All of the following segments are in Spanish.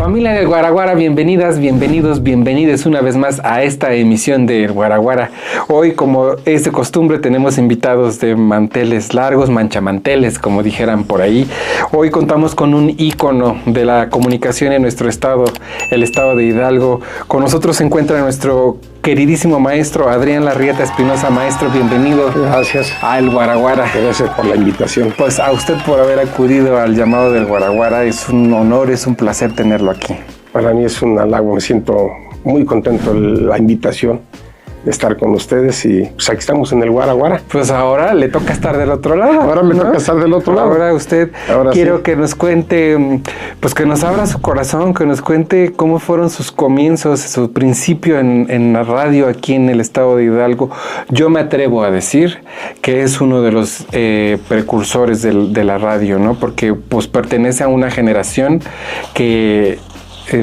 Familia del Guaraguara, bienvenidas, bienvenidos, bienvenides una vez más a esta emisión del Guaraguara. Hoy, como es de costumbre, tenemos invitados de manteles largos, manchamanteles, como dijeran por ahí. Hoy contamos con un ícono de la comunicación en nuestro estado, el estado de Hidalgo. Con nosotros se encuentra nuestro queridísimo maestro Adrián Larrieta Espinosa. Maestro, bienvenido. Gracias. Al Guaraguara. Gracias por la invitación. Pues a usted por haber acudido al llamado del Guaraguara. Es un honor, es un placer tenerlo aquí. Para mí es un halago, me siento muy contento de la invitación de estar con ustedes y pues aquí estamos en el Guaraguara. Pues ahora le toca estar del otro lado. Ahora me toca estar del otro lado. Ahora usted, quiero que nos cuente, pues que nos abra su corazón, que nos cuente cómo fueron sus comienzos, su principio en la radio aquí en el estado de Hidalgo. Yo me atrevo a decir que es uno de los precursores de la radio, ¿no? Porque pues pertenece a una generación que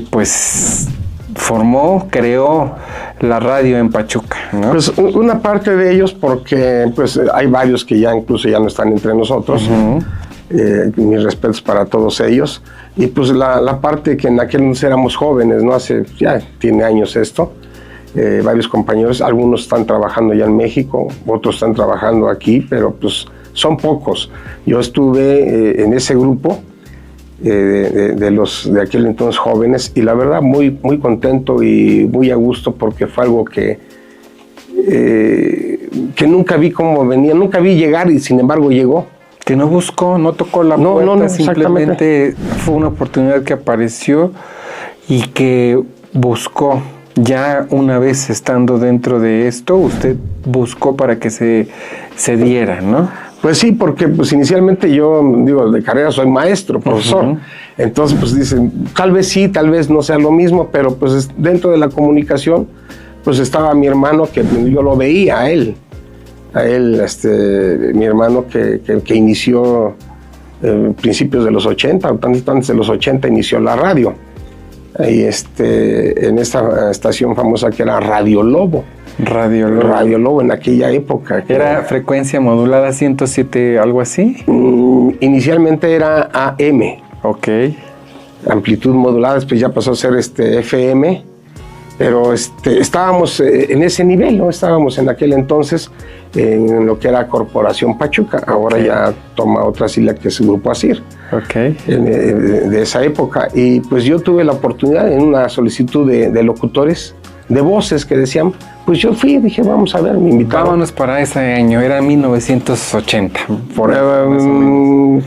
pues formó, creó la radio en Pachuca, ¿no? Pues una parte de ellos, porque pues hay varios que ya incluso ya no están entre nosotros. Mis respetos para todos ellos. Y pues la parte que en aquel entonces éramos jóvenes, ¿no? Ya tiene años esto. Varios compañeros, algunos están trabajando ya en México, otros están trabajando aquí, pero pues son pocos. Yo estuve en ese grupo de aquel entonces jóvenes y la verdad muy contento y muy a gusto porque fue algo que nunca vi cómo venía, nunca vi llegar y sin embargo llegó. Que no buscó, no tocó la puerta, simplemente fue una oportunidad que apareció y que buscó. Ya una vez estando dentro de esto, usted buscó para que se diera, ¿no? Pues sí, porque pues inicialmente yo, digo, de carrera soy maestro, profesor. Entonces, pues dicen, tal vez sí, tal vez no sea lo mismo, pero pues dentro de la comunicación, pues estaba mi hermano, que yo lo veía a él, mi hermano que inició principios de los 80, tantito antes de los 80 inició la radio. Y en esta estación famosa que era Radio Lobo. Radio Lobo. Radio Lobo en aquella época. ¿Era frecuencia modulada 107, algo así? Inicialmente era AM. Ok. Amplitud modulada, después ya pasó a ser FM. Pero estábamos en ese nivel, ¿no? Estábamos en aquel entonces en lo que era Corporación Pachuca. Ahora ya toma otra sigla que es Grupo ASIR. Ok. De esa época. Y pues yo tuve la oportunidad en una solicitud de locutores, de voces que decían, pues yo fui y dije, vamos a ver, me invitaron. Vámonos para ese año, era 1980, por ahí,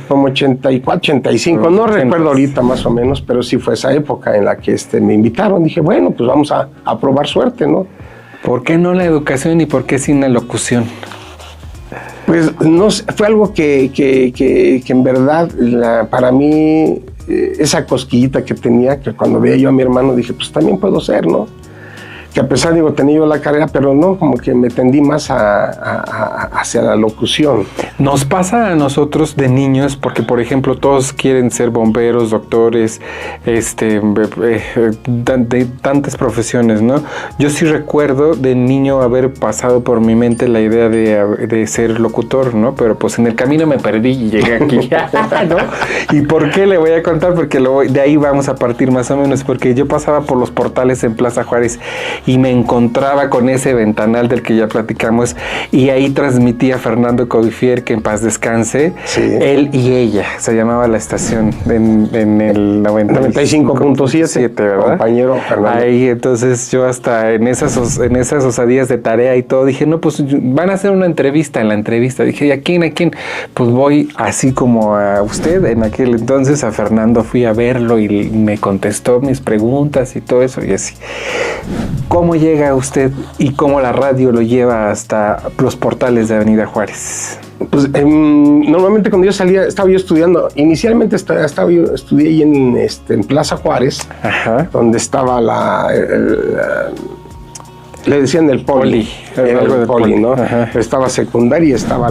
como 84, 85, no recuerdo ahorita más o menos, pero sí fue esa época en la que me invitaron. Dije, bueno, pues vamos a probar suerte, ¿no? ¿Por qué no la educación y por qué sin la locución? Pues no, fue algo que en verdad, para mí, esa cosquillita que tenía, que cuando veía yo a mi hermano dije, pues también puedo ser, ¿no? Que a pesar, tenía yo la carrera, pero no, como que me tendí más hacia la locución. Nos pasa a nosotros de niños, porque por ejemplo todos quieren ser bomberos, doctores, de tantas profesiones, ¿no? Yo sí recuerdo de niño haber pasado por mi mente la idea de ser locutor, ¿no? Pero pues en el camino me perdí y llegué aquí, ¿no? ¿Y por qué le voy a contar? Porque de ahí vamos a partir más o menos, porque yo pasaba por los portales en Plaza Juárez y me encontraba con ese ventanal del que ya platicamos y ahí transmitía Fernando Covifier, que en paz descanse, sí. Él y ella, se llamaba la estación en el 95.7, ¿verdad? Compañero Fernando. Ahí, entonces yo hasta en esas osadías de tarea y todo, dije, no, pues van a hacer una entrevista. En la entrevista dije, ¿y a quién? Pues voy así como a usted, en aquel entonces a Fernando fui a verlo y me contestó mis preguntas y todo eso y así. ¿Cómo llega usted y cómo la radio lo lleva hasta los portales de Avenida Juárez? Pues normalmente cuando yo salía, estaba yo estudiando, inicialmente estudié ahí en Plaza Juárez, ajá, donde estaba le decían el poli, el poli, ¿no? Ajá. Estaba secundaria, estaba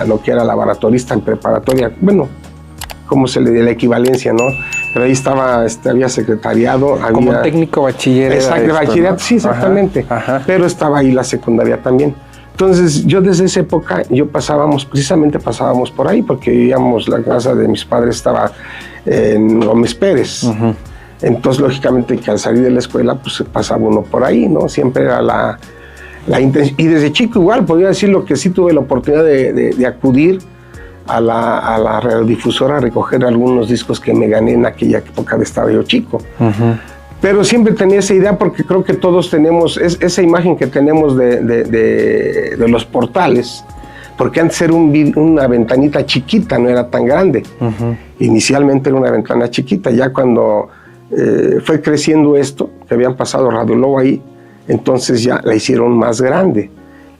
lo que era laboratorista en preparatoria, bueno, ¿cómo se le dio la equivalencia, no? Pero ahí estaba, había secretariado. Como técnico bachiller. Exacto, bachillerato, ¿no? Sí, exactamente. Ajá. Pero estaba ahí la secundaria también. Entonces, yo desde esa época, precisamente pasábamos por ahí, porque la casa de mis padres estaba en Gómez Pérez. Entonces, lógicamente, que al salir de la escuela, pues pasaba uno por ahí, ¿no? Siempre era la intención. Y desde chico igual, podría decir lo que sí tuve la oportunidad de acudir a la radiodifusora a recoger algunos discos que me gané en aquella época de estaba yo chico. Pero siempre tenía esa idea porque creo que todos tenemos esa imagen que tenemos de los portales, porque antes era una ventanita chiquita, no era tan grande. Inicialmente era una ventana chiquita, ya cuando fue creciendo esto, que habían pasado Radio Lobo ahí, entonces ya la hicieron más grande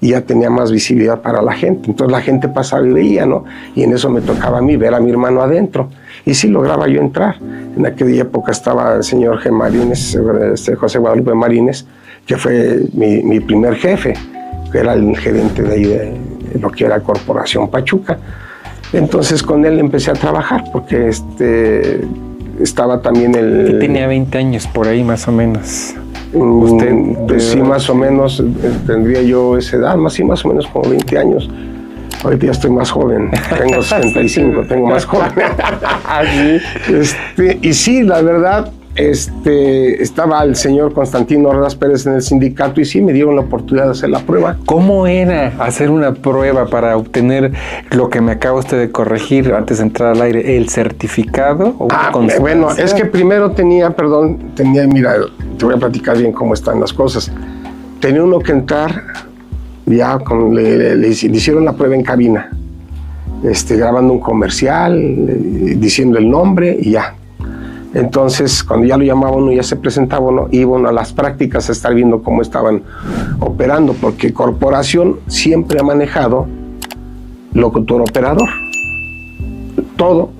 y ya tenía más visibilidad para la gente. Entonces la gente pasaba y veía, ¿no? Y en eso me tocaba a mí ver a mi hermano adentro. Y sí lograba yo entrar. En aquella época estaba el señor G. Marines, José Guadalupe Marines, que fue mi primer jefe, que era el gerente de ahí de lo que era Corporación Pachuca. Entonces con él empecé a trabajar, porque estaba también el... Que tenía 20 años por ahí más o menos. Usted, pues sí, más o menos tendría yo esa edad, más o menos como 20 años. Ahorita ya estoy más joven, tengo 65, tengo más joven. Y sí, la verdad, estaba el señor Constantino Ordaz Pérez en el sindicato y sí me dieron la oportunidad de hacer la prueba. ¿Cómo era hacer una prueba para obtener lo que me acaba usted de corregir antes de entrar al aire? ¿El certificado? ¿O bueno, es que primero tenía, mira, te voy a platicar bien cómo están las cosas. Tenía uno que entrar, ya le hicieron la prueba en cabina, grabando un comercial, diciendo el nombre y ya. Entonces, cuando ya lo llamaba uno, ya se presentaba uno, iba uno a las prácticas a estar viendo cómo estaban operando, porque Corporación siempre ha manejado locutor-operador. Todo,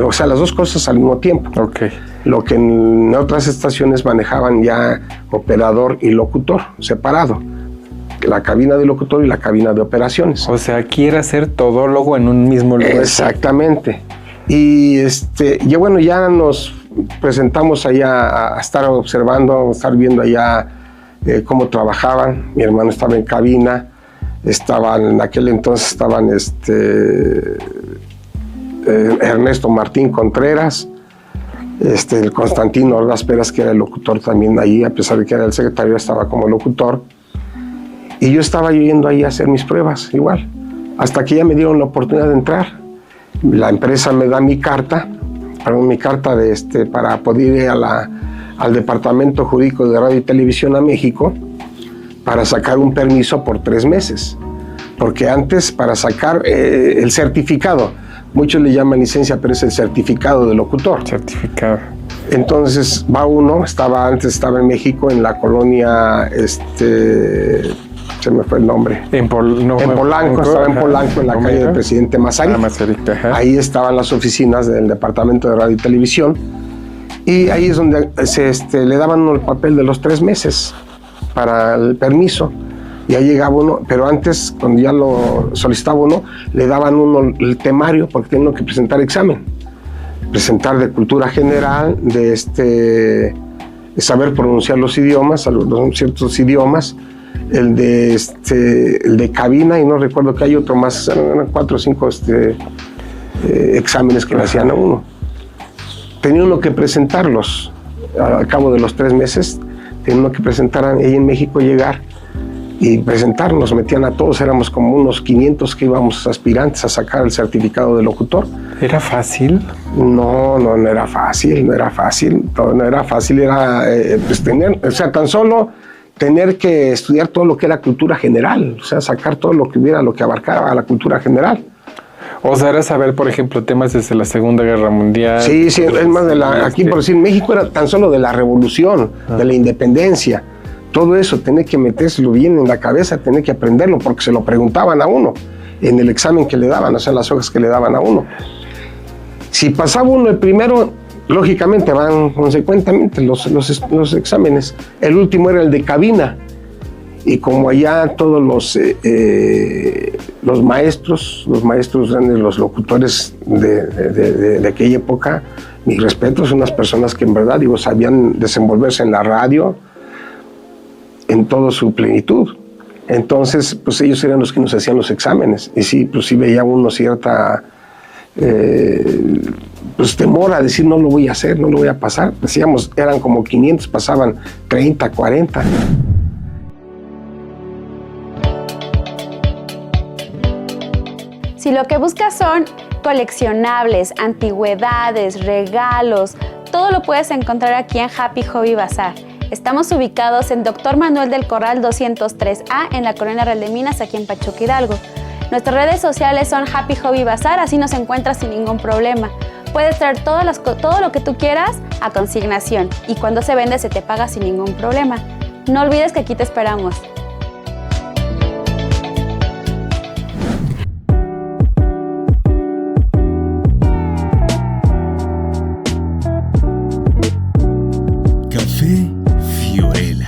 o sea, las dos cosas al mismo tiempo. Okay. Lo que en otras estaciones manejaban ya operador y locutor, separado. La cabina de locutor y la cabina de operaciones. O sea, quiere ser todólogo en un mismo lugar. Exactamente. Y bueno, ya nos presentamos allá a estar observando, a estar viendo allá cómo trabajaban. Mi hermano estaba en cabina, en aquel entonces estaban Ernesto Martín Contreras, el Constantino Ordaz Pérez, que era el locutor también ahí, a pesar de que era el secretario, estaba como locutor. Y yo estaba yendo ahí a hacer mis pruebas, igual, hasta que ya me dieron la oportunidad de entrar. La empresa me da mi carta para poder ir al Departamento Jurídico de Radio y Televisión a México para sacar un permiso por 3 meses. Porque antes, para sacar el certificado, muchos le llaman licencia, pero es el certificado de locutor. Certificado. Entonces va uno, antes estaba en México, en la colonia, se me fue el nombre. En Polanco, estaba en Polanco, en la calle del Presidente Mazarik. Ahí estaban las oficinas del Departamento de Radio y Televisión. Y ahí es donde le daban uno el papel de los 3 meses para el permiso. Ya llegaba uno, pero antes, cuando ya lo solicitaba uno, le daban uno el temario, porque tenía uno que presentar examen. Presentar de cultura general, de saber pronunciar los idiomas, ciertos idiomas, el de cabina, y no recuerdo que hay otro más, eran 4 o 5 exámenes que le hacían a uno. Tenía uno que presentarlos, al cabo de los 3 meses, tenía uno que presentar ahí en México, llegar y presentarnos, metían a todos, éramos como unos 500 que íbamos aspirantes a sacar el certificado de locutor. ¿Era fácil? No era fácil, era tener, o sea, tan solo tener que estudiar todo lo que era cultura general, o sea, sacar todo lo que hubiera, lo que abarcaba la cultura general. O sea, era saber, por ejemplo, temas desde la Segunda Guerra Mundial. Sí, es más aquí por decir, México era tan solo de la revolución, de la independencia. Todo eso, tenía que metérselo bien en la cabeza, tenía que aprenderlo, porque se lo preguntaban a uno en el examen que le daban, o sea, las hojas que le daban a uno. Si pasaba uno el primero, lógicamente van consecuentemente los exámenes. El último era el de cabina. Y como allá todos los maestros grandes, los locutores de aquella época, mis respetos, unas personas que en verdad, sabían desenvolverse en la radio en toda su plenitud. Entonces, pues ellos eran los que nos hacían los exámenes. Y sí, pues sí veía uno cierta pues temor a decir no lo voy a hacer, no lo voy a pasar. Decíamos, eran como 500, pasaban 30, 40. Si lo que buscas son coleccionables, antigüedades, regalos, todo lo puedes encontrar aquí en Happy Hobby Bazar. Estamos ubicados en Dr. Manuel del Corral 203A en la Colonia Real de Minas, aquí en Pachuca, Hidalgo. Nuestras redes sociales son Happy Hobby Bazar, así nos encuentras sin ningún problema. Puedes traer todo lo que tú quieras a consignación y cuando se vende se te paga sin ningún problema. No olvides que aquí te esperamos. Café Fiorella.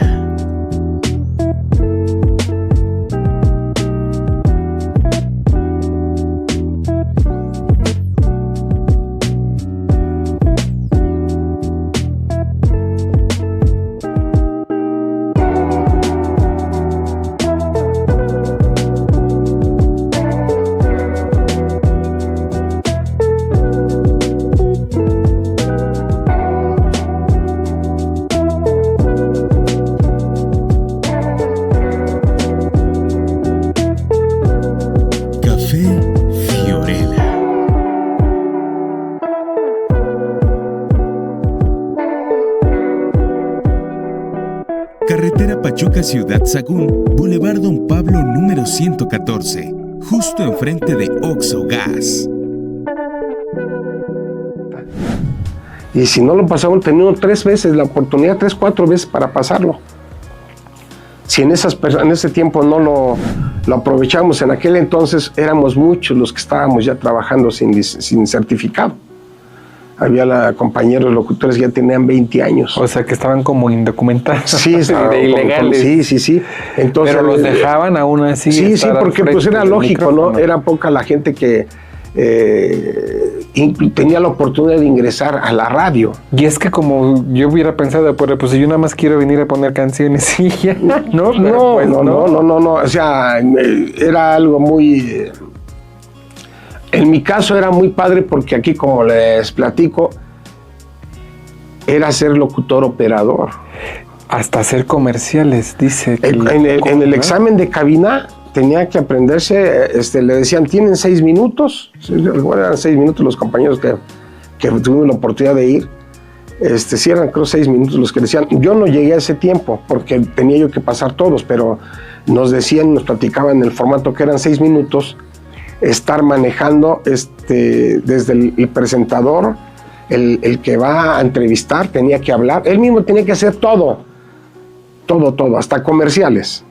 Carretera Pachuca Ciudad Sagún, Boulevard Don Pablo número 114, justo enfrente de Oxxo Gas. Y si no lo pasamos, teníamos 3 veces la oportunidad, 3, 4 veces para pasarlo. Si en ese tiempo no lo aprovechamos, en aquel entonces éramos muchos los que estábamos ya trabajando sin certificado. Había compañeros locutores que ya tenían 20 años. O sea, que estaban como indocumentados. Sí, de ilegales. Sí. Entonces, pero los dejaban aún así. Sí, porque pues era lógico, ¿no? Era poca la gente que tenía la oportunidad de ingresar a la radio. Y es que como yo hubiera pensado, pues yo nada más quiero venir a poner canciones y ya, ¿no? No. O sea, era algo muy... En mi caso era muy padre porque aquí, como les platico, era ser locutor operador. Hasta hacer comerciales, dice. En el examen de cabina tenía que aprenderse, le decían, tienen 6 minutos. Eran 6 minutos los compañeros que tuvimos la oportunidad de ir. Sí eran creo 6 minutos los que decían. Yo no llegué a ese tiempo porque tenía yo que pasar todos, pero nos decían, nos platicaban en el formato que eran 6 minutos, estar manejando desde el presentador, el que va a entrevistar, tenía que hablar, él mismo tenía que hacer todo, hasta comerciales.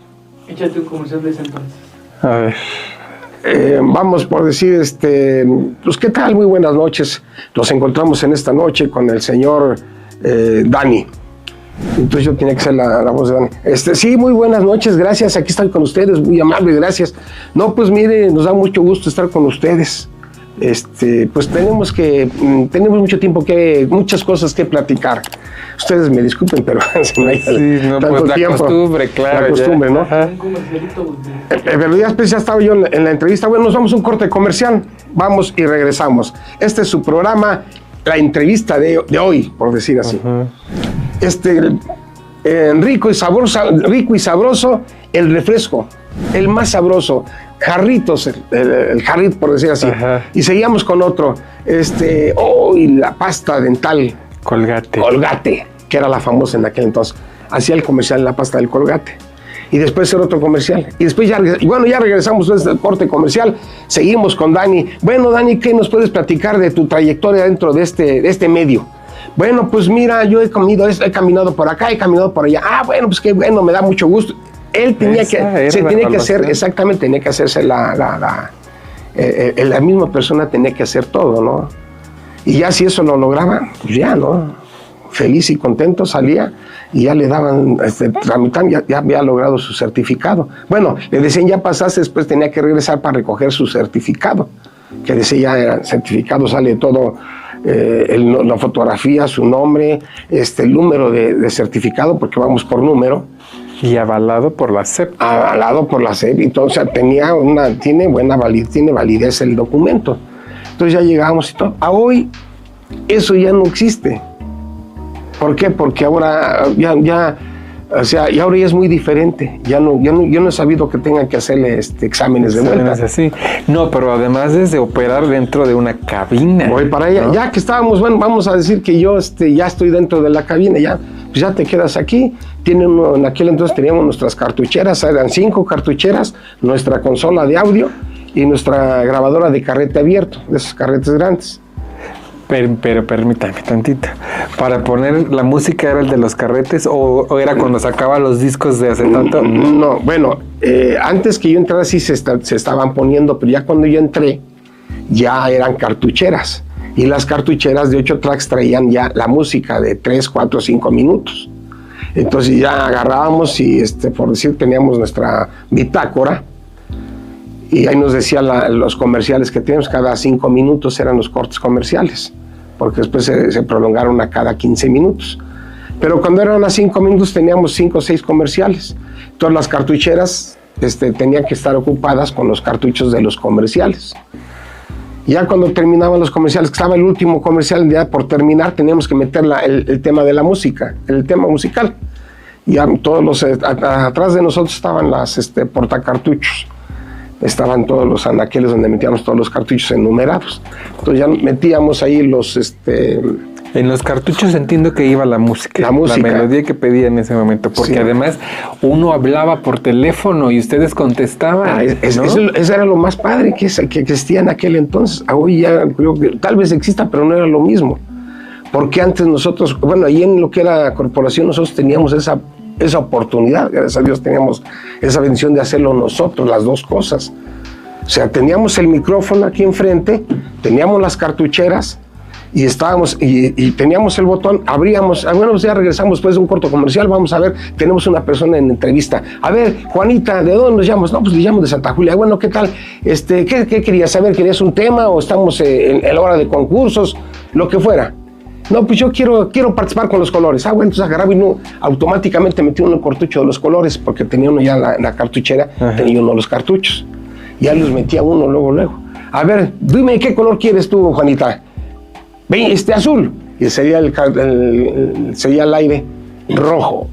Échate un comercial de ese entonces. A ver. Vamos por decir, pues qué tal, muy buenas noches, nos encontramos en esta noche con el señor Dani. Entonces yo tenía que ser la voz de Dani. Sí, muy buenas noches, gracias, aquí estoy con ustedes, muy amable, gracias. No, pues mire, nos da mucho gusto estar con ustedes. Pues tenemos mucho tiempo muchas cosas que platicar. Ustedes me disculpen, pero no hay pues la tiempo, costumbre, claro. La costumbre, ya. ¿No? Un comercialito. Pero ya estaba yo en la entrevista. Bueno, nos vamos a un corte comercial, vamos y regresamos. Este es su programa, la entrevista de hoy, por decir así. Rico y sabroso, el refresco, el más sabroso, jarritos, el jarrito, por decir así. Ajá. Y seguíamos con otro, y la pasta dental. Colgate, que era la famosa en aquel entonces. Hacía el comercial la pasta del Colgate. Y después era otro comercial. Y después ya regresamos desde el corte comercial. Seguimos con Dani. Bueno, Dani, ¿qué nos puedes platicar de tu trayectoria dentro de este medio? Bueno, pues mira, yo he caminado por acá, he caminado por allá. Ah, bueno, pues qué bueno, me da mucho gusto. Él tenía que hacer, exactamente, tenía que hacerse la misma persona tenía que hacer todo, ¿no? Y ya si eso lo lograba, pues ya, ¿no? Feliz y contento salía y ya le daban, tramitando, ya había logrado su certificado. Bueno, le decían, ya pasaste, después tenía que regresar para recoger su certificado, que decía, ya certificado, sale todo, la fotografía, su nombre, el número de certificado, porque vamos por número. Y avalado por la SEP. Avalado por la SEP, entonces tiene validez el documento. Entonces ya llegábamos y todo. A hoy eso ya no existe. ¿Por qué? Porque ahora o sea, y ahora ya es muy diferente. Yo no he sabido que tengan que hacerle exámenes de vuelta. Así. No, pero además es de operar dentro de una cabina. Voy para allá. ¿No? Ya que estábamos, bueno, vamos a decir que yo ya estoy dentro de la cabina, pues ya te quedas aquí. En aquel entonces teníamos nuestras cartucheras, eran 5 cartucheras, nuestra consola de audio y nuestra grabadora de carrete abierto, de esos carretes grandes. Pero permítame tantito. ¿Para poner la música era el de los carretes o era cuando sacaba los discos de acetato? No, bueno, antes que yo entrara sí se estaban poniendo, pero ya cuando yo entré ya eran cartucheras. Y las cartucheras de 8 tracks traían ya la música de 3, 4, 5 minutos. Entonces ya agarrábamos y, por decir, teníamos nuestra bitácora y ahí nos decía los comerciales que teníamos, cada 5 minutos eran los cortes comerciales, porque después se prolongaron a cada 15 minutos. Pero cuando eran a 5 minutos teníamos 5 o 6 comerciales. Todas las cartucheras tenían que estar ocupadas con los cartuchos de los comerciales. Ya cuando terminaban los comerciales, que estaba el último comercial ya por terminar, teníamos que meter el tema de la música, el tema musical. Ya todos atrás de nosotros estaban las portacartuchos. Estaban todos los anaqueles donde metíamos todos los cartuchos enumerados. Entonces ya metíamos ahí los... En los cartuchos entiendo que iba la música. La música. La melodía que pedía en ese momento. Porque además uno hablaba por teléfono y ustedes contestaban. ¿no? Eso era lo más padre que existía en aquel entonces. Hoy ya creo que tal vez exista, pero no era lo mismo. Porque antes nosotros, bueno, ahí en lo que era la corporación, nosotros teníamos esa oportunidad, gracias a Dios teníamos esa bendición de hacerlo nosotros, las dos cosas. O sea, teníamos el micrófono aquí enfrente, teníamos las cartucheras y estábamos, y teníamos el botón, abríamos, bueno, pues ya regresamos después de un corto comercial, vamos a ver, tenemos una persona en entrevista. A ver, Juanita, ¿de dónde nos llamas? No, pues le llamo de Santa Julia. Bueno, ¿qué tal? ¿Qué querías saber? ¿Querías un tema o estamos en la hora de concursos? Lo que fuera. No, pues yo quiero participar con los colores. Bueno, entonces agarraba y no, automáticamente metí uno el cartucho de los colores, porque tenía uno ya la cartuchera, tenía uno los cartuchos. Ya los metía uno luego. A ver, dime qué color quieres tú, Juanita. Ven, azul. Y sería sería el aire rojo.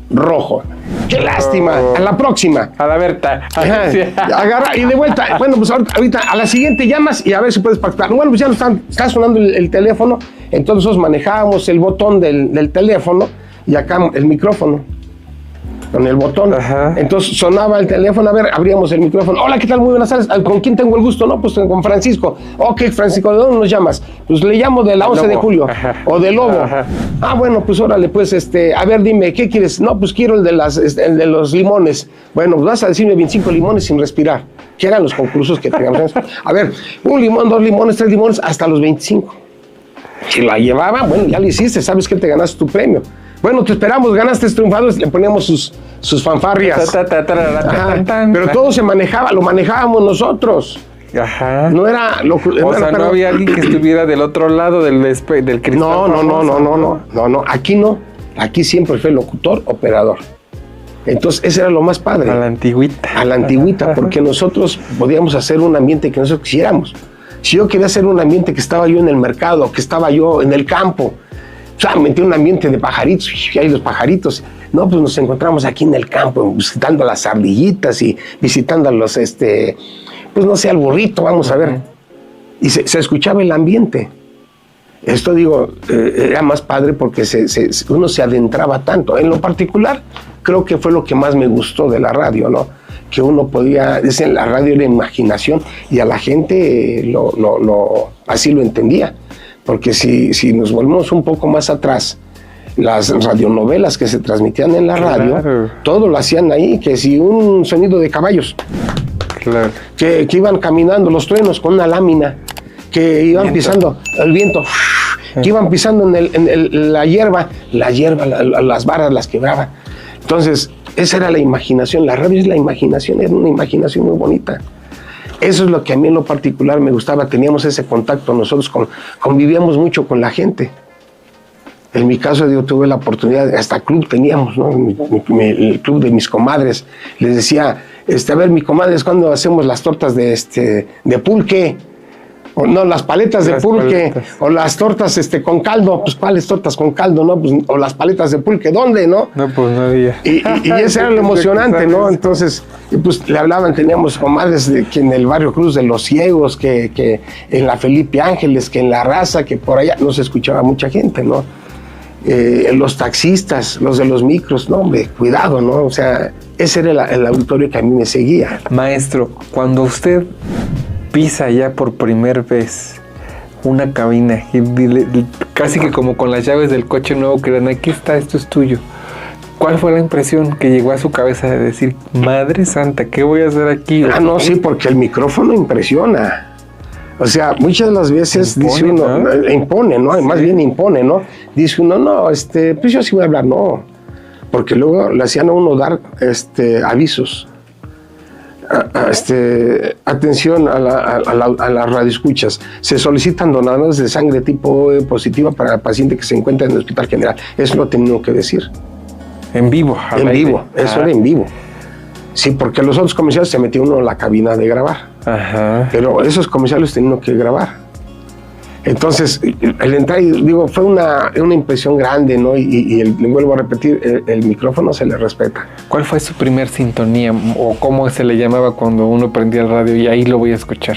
¡Qué lástima! A la próxima. A la Berta. Agarra y de vuelta. Bueno, pues ahorita a la siguiente llamas y a ver si puedes participar. Bueno, pues ya está sonando el teléfono. Entonces nosotros manejábamos el botón del teléfono y acá el micrófono con el botón. Entonces sonaba el teléfono, a ver, abríamos el micrófono. Hola, ¿qué tal? Muy buenas tardes. ¿Con quién tengo el gusto? No, pues con Francisco. Ok, Francisco, ¿de dónde nos llamas? Pues le llamo de la 11 de julio o de Lobo. Bueno, pues órale, pues a ver, dime, ¿qué quieres? No, pues quiero el de los limones. Bueno, pues vas a decirme 25 limones sin respirar, que eran los concursos que teníamos. A ver, 1 limón, 2 limones, 3 limones, hasta los 25. Si la llevaba, bueno, ya lo hiciste, sabes que te ganaste tu premio. Bueno, te esperamos, ganaste triunfados, le poníamos sus fanfarrias. Pero todo se manejaba, lo manejábamos nosotros. No era... no había alguien que estuviera del otro lado del cristal. No, aquí no. Aquí siempre fue locutor, operador. Entonces, ese era lo más padre. A la antigüita, porque nosotros podíamos hacer un ambiente que nosotros quisiéramos. Si yo quería hacer un ambiente que estaba yo en el mercado, que estaba yo en el campo, o sea, metí un ambiente de pajaritos, y hay los pajaritos. No, pues nos encontramos aquí en el campo, visitando las ardillitas y visitando a los, pues no sé, al burrito, vamos a ver. Y se escuchaba el ambiente. Esto, digo, era más padre porque uno se adentraba tanto. En lo particular, creo que fue lo que más me gustó de la radio, ¿no? Que uno podía, en la radio era imaginación y a la gente así lo entendía. Porque si nos volvemos un poco más atrás, las radionovelas que se transmitían en la radio, todo lo hacían ahí, que si un sonido de caballos, que iban caminando los truenos con una lámina, que iban pisando el viento, que iban pisando en la hierba, las varas las quebraba. Entonces, esa era la imaginación, la radio es la imaginación, era una imaginación muy bonita. Eso es lo que a mí en lo particular me gustaba, teníamos ese contacto, nosotros convivíamos mucho con la gente. En mi caso yo tuve la oportunidad, hasta club teníamos, ¿no? El club de mis comadres. Les decía, a ver, mi comadres, ¿cuándo hacemos las tortas de pulque? O no, las paletas de Las pulque, paletas. o las tortas con caldo, pues ¿cuáles tortas con caldo, no? Pues, o las paletas de pulque, ¿dónde, no? No, pues no había. Y eso era lo emocionante, ¿no? Entonces, pues le hablaban, teníamos comadres que en el barrio Cruz de los Ciegos, que en la Felipe Ángeles, que en la Raza, que por allá no se escuchaba mucha gente, ¿no? Los taxistas, los de los micros, no, hombre, cuidado, ¿no? O sea, ese era el auditorio que a mí me seguía. Maestro, cuando usted pisa ya por primera vez una cabina y casi que como con las llaves del coche nuevo que eran, aquí está, esto es tuyo. ¿Cuál fue la impresión que llegó a su cabeza de decir, Madre Santa, ¿qué voy a hacer aquí? Ah, no, sí, porque el micrófono impresiona. O sea, muchas de las veces Impone, dice uno, ¿no? impone, ¿no? Sí. Más bien impone, ¿no? Dice uno, no, pues yo sí voy a hablar, no. Porque luego le hacían a uno dar avisos. Atención a las radioescuchas. Se solicitan donadores de sangre tipo positiva para el paciente que se encuentra en el Hospital General. Eso lo tenían que decir. En vivo. al En aire. vivo, eso era en vivo. Sí, porque los otros comerciales se metía uno en la cabina de grabar. Ajá. Pero esos comerciales tenían que grabar. Entonces, el entrar, digo, fue una impresión grande, ¿no? Y le vuelvo a repetir, el micrófono se le respeta. ¿Cuál fue su primer sintonía o cómo se le llamaba cuando uno prendía el radio y ahí lo voy a escuchar?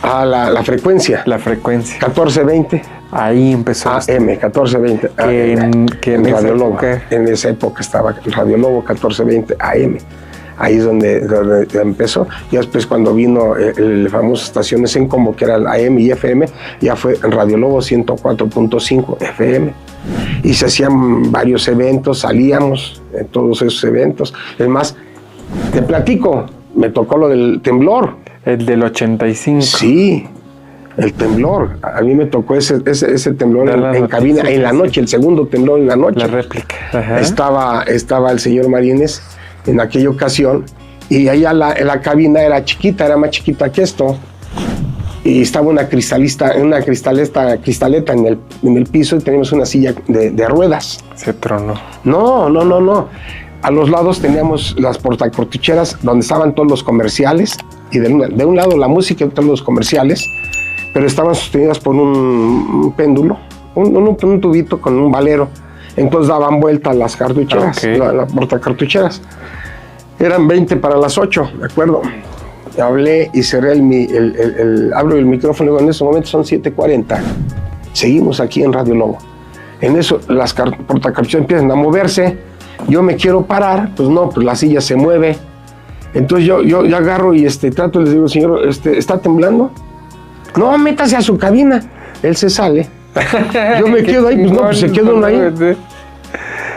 Ah, la frecuencia. La frecuencia. 1420 Ahí empezó. AM, 1420 Que en esa Radio Lobo. época- En esa época estaba Radio Lobo 1420 AM. Ahí es donde empezó. Y después cuando vino el famoso estaciones en combo, que era el AM y FM, ya fue en Radio Lobo 104.5 FM. Y se hacían varios eventos, salíamos en todos esos eventos. Es más, te platico, me tocó lo del temblor. El del 85. Sí, el temblor. A mí me tocó ese temblor Dar la en cabina, noticia, en la sí. noche, el segundo temblor en la noche. La réplica. Ajá. Estaba el señor Marínez en aquella ocasión, y allá la cabina era chiquita, era más chiquita que esto, y estaba una cristaleta en el piso, y teníamos una silla de ruedas. Se tronó. No. A los lados teníamos las portacartucheras donde estaban todos los comerciales, y de un lado la música y de otro los comerciales, pero estaban sostenidas por un péndulo, un tubito con un valero. Entonces daban vuelta las cartucheras, Ok. las portacartucheras. Eran 20 para las 8, ¿de acuerdo? Hablé y cerré abro el micrófono y digo, en ese momento son 7:40. Seguimos aquí en Radio Lobo. En eso las portacartucheras empiezan a moverse. Yo me quiero parar, pues no, pues la silla se mueve. Entonces yo agarro y trato y les digo, señor, ¿está temblando? No, métase a su cabina. Él se sale. Yo me quedo ahí, pues no, pues se queda uno ahí.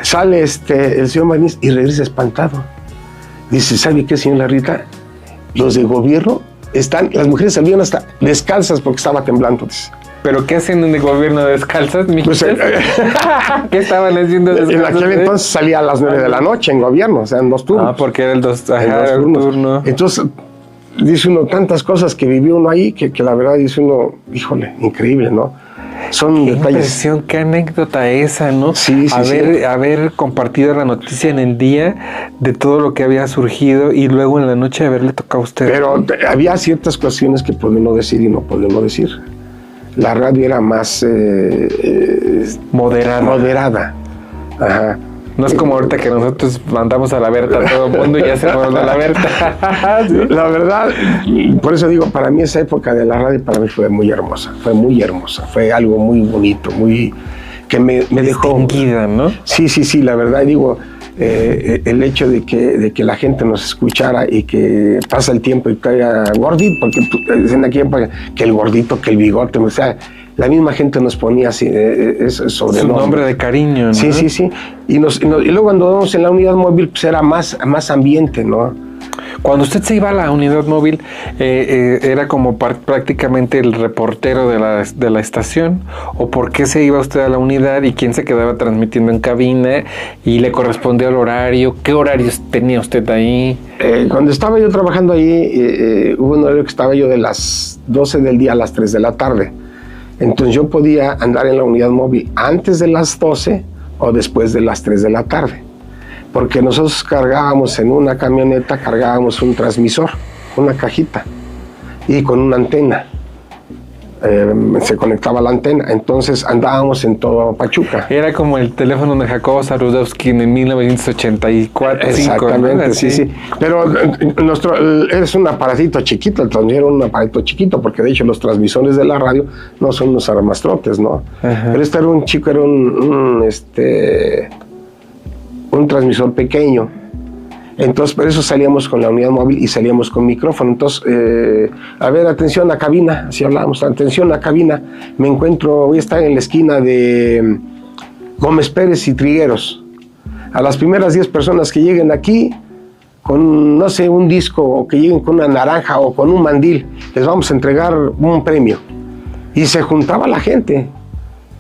Sale el señor Marínez y regresa espantado. Dice, ¿sabe qué, señora Rita? Los de gobierno las mujeres salían hasta descalzas porque estaba temblando. Dice. ¿Pero qué hacen en el gobierno descalzas, mi Pues, ¿Qué estaban haciendo descalzas? en aquel entonces salía a las 9 de la noche en gobierno, o sea, en 2 turnos. Ah, porque era el En 2 2 turnos. turno. Entonces, dice uno tantas cosas que vivió uno ahí que la verdad dice uno, híjole, increíble, ¿no? Son Qué detalles. impresión, qué anécdota esa, ¿no? Sí, haber compartido la noticia en el día de todo lo que había surgido y luego en la noche haberle tocado a usted. Pero había ciertas cuestiones que podía no decir y no podía no decir. La radio era más moderada. Ajá. No es como ahorita que nosotros mandamos a la Berta a todo el mundo y ya se fueron a la Berta. ¿Sí? La verdad, por eso digo, para mí esa época de la radio para mí fue muy hermosa, fue algo muy bonito, que me dejó... Distinguida, ¿no? Sí, la verdad, digo, el hecho de que la gente nos escuchara y que pasa el tiempo y caiga gordito, porque en aquella época que el gordito, que el bigote, o sea, la misma gente nos ponía así, sobre Su nombre de cariño, ¿no? Sí. Y luego cuando vamos en la unidad móvil, pues era más ambiente, ¿no? Cuando usted se iba a la unidad móvil, ¿era como prácticamente el reportero de la estación? ¿O por qué se iba usted a la unidad y quién se quedaba transmitiendo en cabina y le correspondía el horario? ¿Qué horarios tenía usted ahí? Cuando estaba yo trabajando ahí, hubo un horario que estaba yo de las 12 del día a las 3 de la tarde. Entonces yo podía andar en la unidad móvil antes de las 12 o después de las 3 de la tarde. Porque nosotros cargábamos en una camioneta, un transmisor, una cajita y con una antena. se conectaba la antena. Entonces andábamos en todo Pachuca. Era como el teléfono de Jacobo Zarudowski en 1984. Exactamente, ¿no? sí. Pero es un aparatito chiquito, el transmisor era un aparatito chiquito, porque de hecho los transmisores de la radio no son unos armastrotes, ¿no? Ajá. Pero era un chico, era un transmisor pequeño. Entonces, por eso salíamos con la unidad móvil y salíamos con micrófono. Entonces, a ver, atención a cabina, así hablábamos, atención a cabina. Me encuentro, voy a estar en la esquina de Gómez Pérez y Trigueros. A las primeras 10 personas que lleguen aquí con, no sé, un disco, o que lleguen con una naranja o con un mandil, les vamos a entregar un premio. Y se juntaba la gente.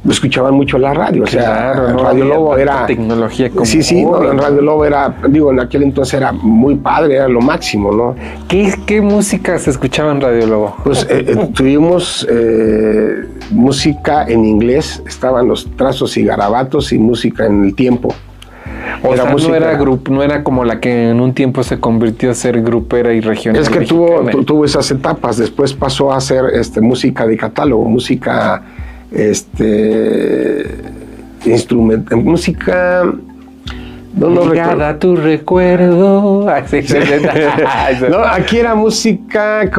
Escuchaban mucho la radio, Claro, o sea, no Radio había Lobo tanta era... tecnología como Sí, no, hoy, en Radio Lobo era, digo, en aquel entonces era muy padre, era lo máximo, ¿no? ¿Qué música se escuchaba en Radio Lobo? Pues tuvimos música en inglés, estaban los trazos y garabatos y música en el tiempo. O sea, música, no era como la que en un tiempo se convirtió a ser grupera y regional. es que mexicana. tuvo esas etapas, después pasó a ser música de catálogo, música instrumental, música Ligada a tu recuerdo. No, aquí era música,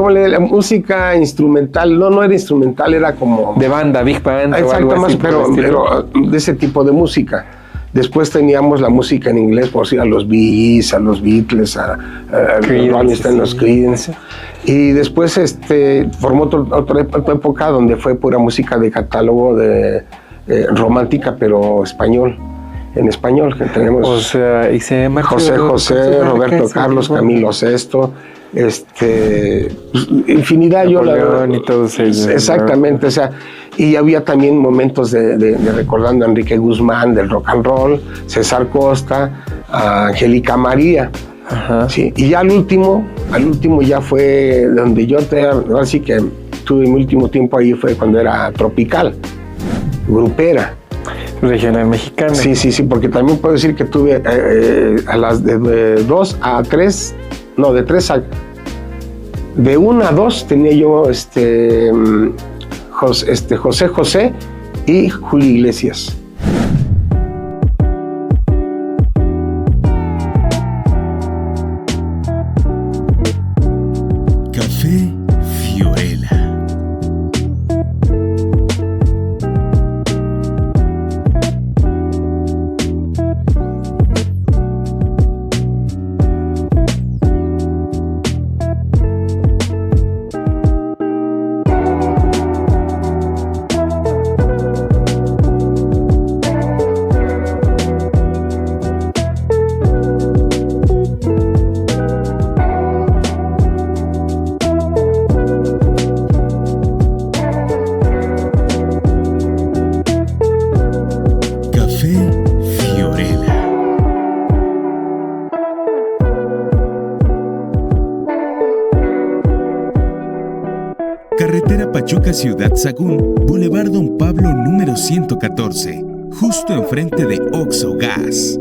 música instrumental, no era instrumental, era como de banda, Big Band. Exacto, más, pero de ese tipo de música. Después teníamos la música en inglés, por decir, a los Bees, a los Beatles, a Rolling Stones, los Creedence. Y después formó otra época donde fue pura música de catálogo de romántica, pero en español. Que tenemos, o sea, y se marchó José, Roberto Carlos, Camilo Sesto, infinidad. Napoleón y todos ellos. Exactamente, o sea, y había también momentos de recordando a Enrique Guzmán del rock and roll, César Costa, a Angélica María. Ajá. Sí, y ya al último ya fue donde yo ahora sí que tuve mi último tiempo ahí, fue cuando era tropical, grupera. Regional mexicana. Sí, porque también puedo decir que tuve a las de 2 a 3, no, de 3 a... De 1 a 2 tenía yo José y Julio Iglesias. Café Fiorella. Carretera Pachuca Ciudad Sagún, Boulevard Don Pablo número 114, justo enfrente de Oxxo Gas.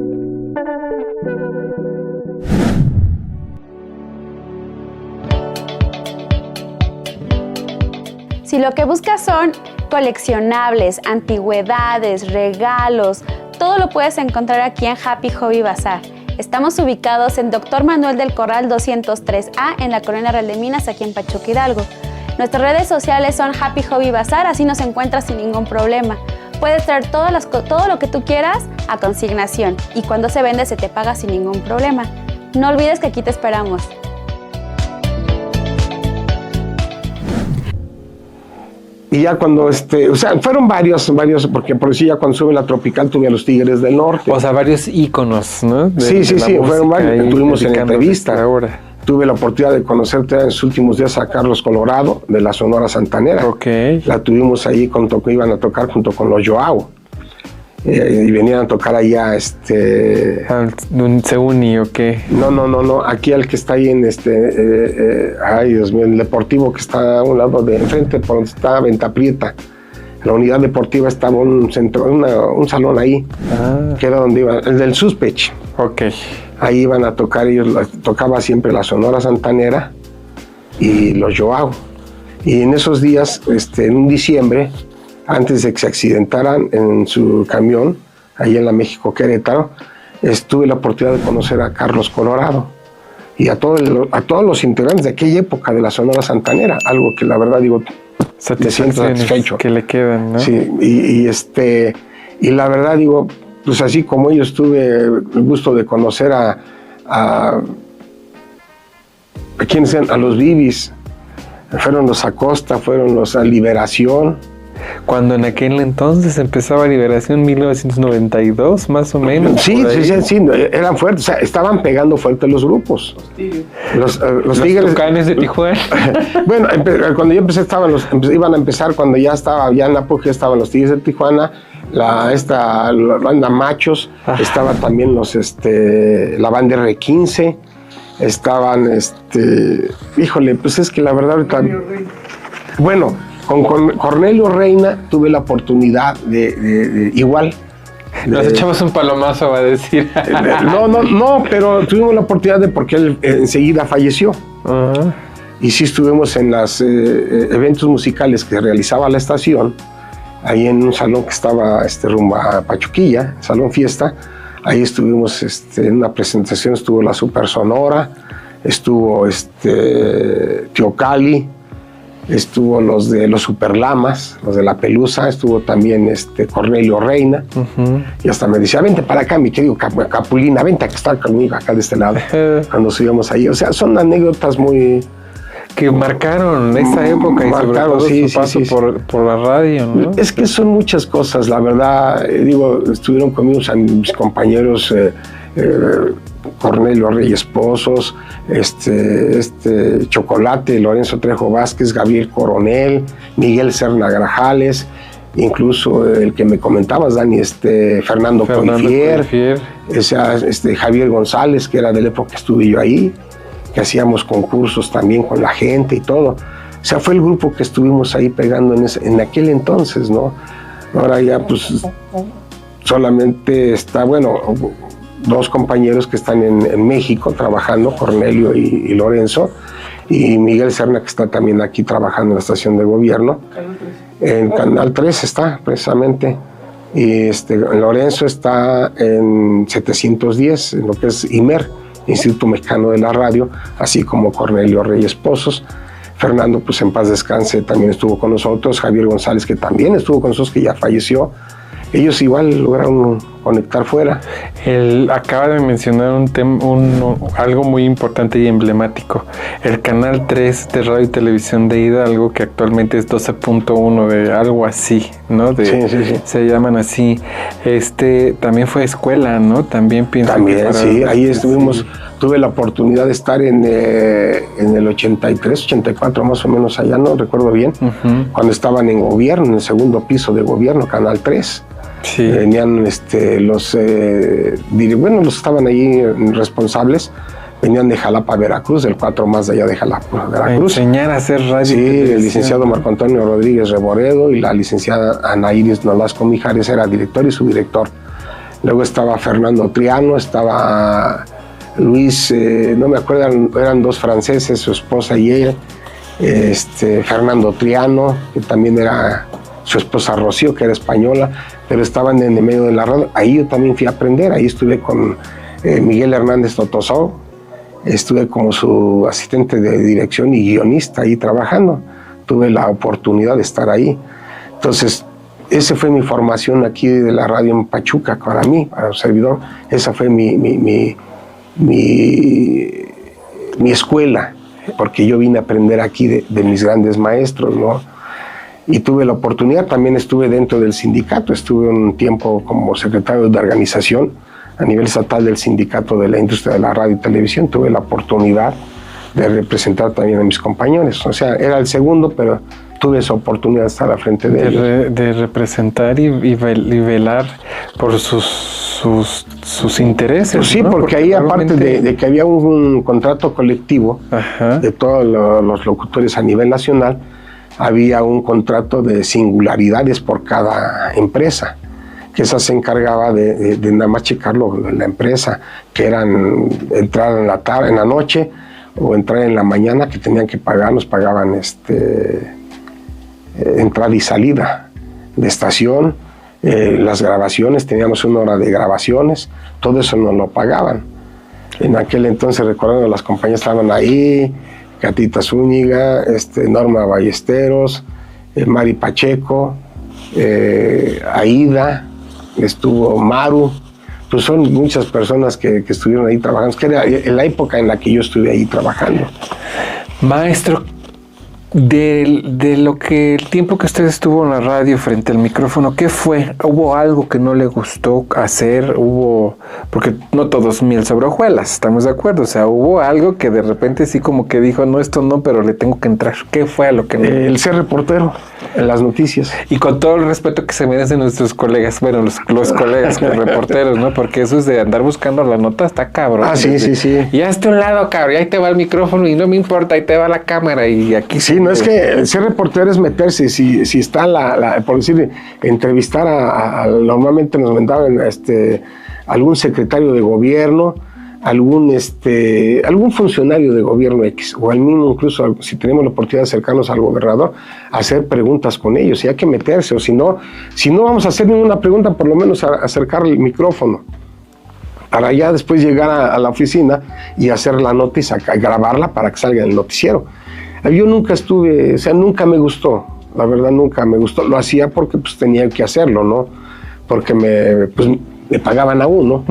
Si lo que buscas son coleccionables, antigüedades, regalos, todo lo puedes encontrar aquí en Happy Hobby Bazar. Estamos ubicados en Dr. Manuel del Corral 203A en la Colonia Real de Minas, aquí en Pachuca, Hidalgo. Nuestras redes sociales son Happy Hobby Bazar, así nos encuentras sin ningún problema. Puedes traer todo lo que tú quieras a consignación y cuando se vende se te paga sin ningún problema. No olvides que aquí te esperamos. Y ya cuando, o sea, fueron varios, porque por decir ya cuando sube la Tropical tuve a los Tigres del Norte. O sea, varios íconos, ¿no? Sí, fueron varios. Tuvimos en entrevista. Tuve la oportunidad de conocerte en sus últimos días a Carlos Colorado, de la Sonora Santanera. Ok. La tuvimos ahí, iban a tocar junto con los Joao. Y venían a tocar allá, ¿Un Seuni o qué? No, aquí el que está ahí en ay Dios mío, el deportivo que está a un lado de enfrente, por donde está Venta Prieta. La unidad deportiva estaba un salón ahí, que era donde iba, el del Suspech. Ok. Ahí iban a tocar, tocaba siempre la Sonora Santanera y los Joao. Y en esos días, en un diciembre, antes de que se accidentaran en su camión, ahí en la México Querétaro, tuve la oportunidad de conocer a Carlos Colorado y a todos los integrantes de aquella época de la Sonora Santanera, algo que la verdad digo, me siento satisfecho. Que le quedan, ¿no? Sí, y la verdad digo, pues así como ellos tuve el gusto de conocer a quienes eran, a los Bibis, fueron los Acosta, fueron los a Liberación. Cuando en aquel entonces empezaba Liberación, 1992, más o menos. Sí, eran fuertes, o sea, estaban pegando fuerte los grupos. Los Tigres. Tucanes de Tijuana. Bueno, cuando yo empecé iban a empezar cuando ya en apogeo estaban los Tigres de Tijuana, la banda Machos, estaban también la banda R15, estaban, híjole, pues es que la verdad ahorita, bueno, con Cornelio Reina tuve la oportunidad de igual. Nos echamos un palomazo, va a decir. No, pero tuvimos la oportunidad porque él enseguida falleció. Uh-huh. Y sí estuvimos en los eventos musicales que realizaba la estación, ahí en un salón que estaba rumbo a Pachuquilla, Salón Fiesta. Ahí estuvimos en una presentación, estuvo la Super Sonora, estuvo Tío Cali, estuvo los de los Superlamas, los de La Pelusa, estuvo también Cornelio Reina, uh-huh. Y hasta me decía, vente para acá, mi querido Capulina, vente a estar conmigo acá de este lado, cuando subíamos ahí. O sea, son anécdotas muy... que marcaron esa época y sobre todo su paso por la radio, ¿no? Es que son muchas cosas, la verdad. Estuvieron conmigo mis compañeros Cornelio Reyes Pozos, Chocolate, Lorenzo Trejo Vázquez, Gabriel Coronel, Miguel Serna Grajales, incluso el que me comentabas, Dani, Fernando Coifier, Javier González, que era de la época que estuve yo ahí, que hacíamos concursos también con la gente y todo. O sea, fue el grupo que estuvimos ahí pegando en aquel entonces, ¿no? Ahora ya, pues, solamente está, bueno, dos compañeros que están en México trabajando, Cornelio y Lorenzo, y Miguel Serna, que está también aquí trabajando en la estación de gobierno. En Canal 3 está, precisamente. Y Lorenzo está en 710, en lo que es IMER, Instituto Mexicano de la Radio, así como Cornelio Reyes Pozos. Fernando, pues en paz descanse, también estuvo con nosotros. Javier González, que también estuvo con nosotros, que ya falleció. Ellos igual lograron conectar fuera. Él acaba de mencionar algo muy importante y emblemático. El Canal 3 de Radio y Televisión de Hidalgo, que actualmente es 12.1 de algo así, ¿no? Sí. Se llaman así. También fue escuela, ¿no? También pienso. También, sí. Ahí estuvimos. Tuve la oportunidad de estar en el 83, 84 más o menos allá, no recuerdo bien, uh-huh. Cuando estaban en gobierno, en el segundo piso de gobierno, Canal 3. Sí. Venían los estaban ahí responsables, venían de Jalapa, Veracruz, del 4 más de allá de Jalapa, Veracruz. A enseñar a hacer radio. Sí, el licenciado Marco Antonio Rodríguez Reboredo y la licenciada Ana Iris Nolasco Mijares era director y subdirector. Luego estaba Fernando Triano, estaba Luis, no me acuerdo, eran dos franceses, su esposa y él, Fernando Triano, que también era su esposa Rocío, que era española, pero estaban en el medio de la radio. Ahí yo también fui a aprender, ahí estuve con Miguel Hernández Totosó, estuve como su asistente de dirección y guionista ahí trabajando. Tuve la oportunidad de estar ahí. Entonces, esa fue mi formación aquí de la radio en Pachuca, para mí, para el servidor. Esa fue mi escuela, porque yo vine a aprender aquí de mis grandes maestros, ¿no? Y tuve la oportunidad, también estuve dentro del sindicato, estuve un tiempo como secretario de organización a nivel estatal del sindicato de la industria de la radio y televisión. Tuve la oportunidad de representar también a mis compañeros, o sea, era el segundo, pero tuve esa oportunidad de estar al frente de ellos. De representar y velar por sus intereses. Pues sí, ¿no? Porque ahí realmente... aparte de que había un contrato colectivo, ajá, de todos los locutores a nivel nacional, había un contrato de singularidades por cada empresa, que esa se encargaba de nada más checarlo de la empresa, que eran entrar en la noche, o entrar en la mañana, que tenían que pagar, nos pagaban entrada y salida de estación, las grabaciones, teníamos 1 hora de grabaciones, todo eso nos lo pagaban. En aquel entonces, recuerdo, las compañías estaban ahí, Catita Zúñiga, Norma Ballesteros, Mari Pacheco, Aida, estuvo Maru, pues son muchas personas que estuvieron ahí trabajando, que era en la época en la que yo estuve ahí trabajando. Maestro, de lo que el tiempo que usted estuvo en la radio frente al micrófono, ¿qué fue? ¿Hubo algo que no le gustó hacer? Porque no todo es miel sobre hojuelas, estamos de acuerdo, o sea, hubo algo que de repente sí como que dijo, no, esto no, pero le tengo que entrar. ¿Qué fue a lo que no? El ser reportero en las noticias. Y con todo el respeto que se merecen nuestros colegas, bueno, los colegas reporteros, ¿no? Porque eso es de andar buscando la nota, está cabrón. Ah, sí. Y hazte un lado, cabrón, y ahí te va el micrófono y no me importa, ahí te va la cámara y aquí sí. No es que ser reportero es meterse, si está por decir, entrevistar normalmente nos mandaban algún secretario de gobierno, algún funcionario de gobierno X, o al mismo incluso si tenemos la oportunidad de acercarnos al gobernador, hacer preguntas con ellos, y hay que meterse, o si no vamos a hacer ninguna pregunta, por lo menos acercar el micrófono, para ya después llegar a la oficina y hacer la nota y grabarla para que salga en el noticiero. Yo nunca nunca me gustó, la verdad nunca me gustó, lo hacía porque pues tenía que hacerlo, ¿no? Porque me pagaban a uno,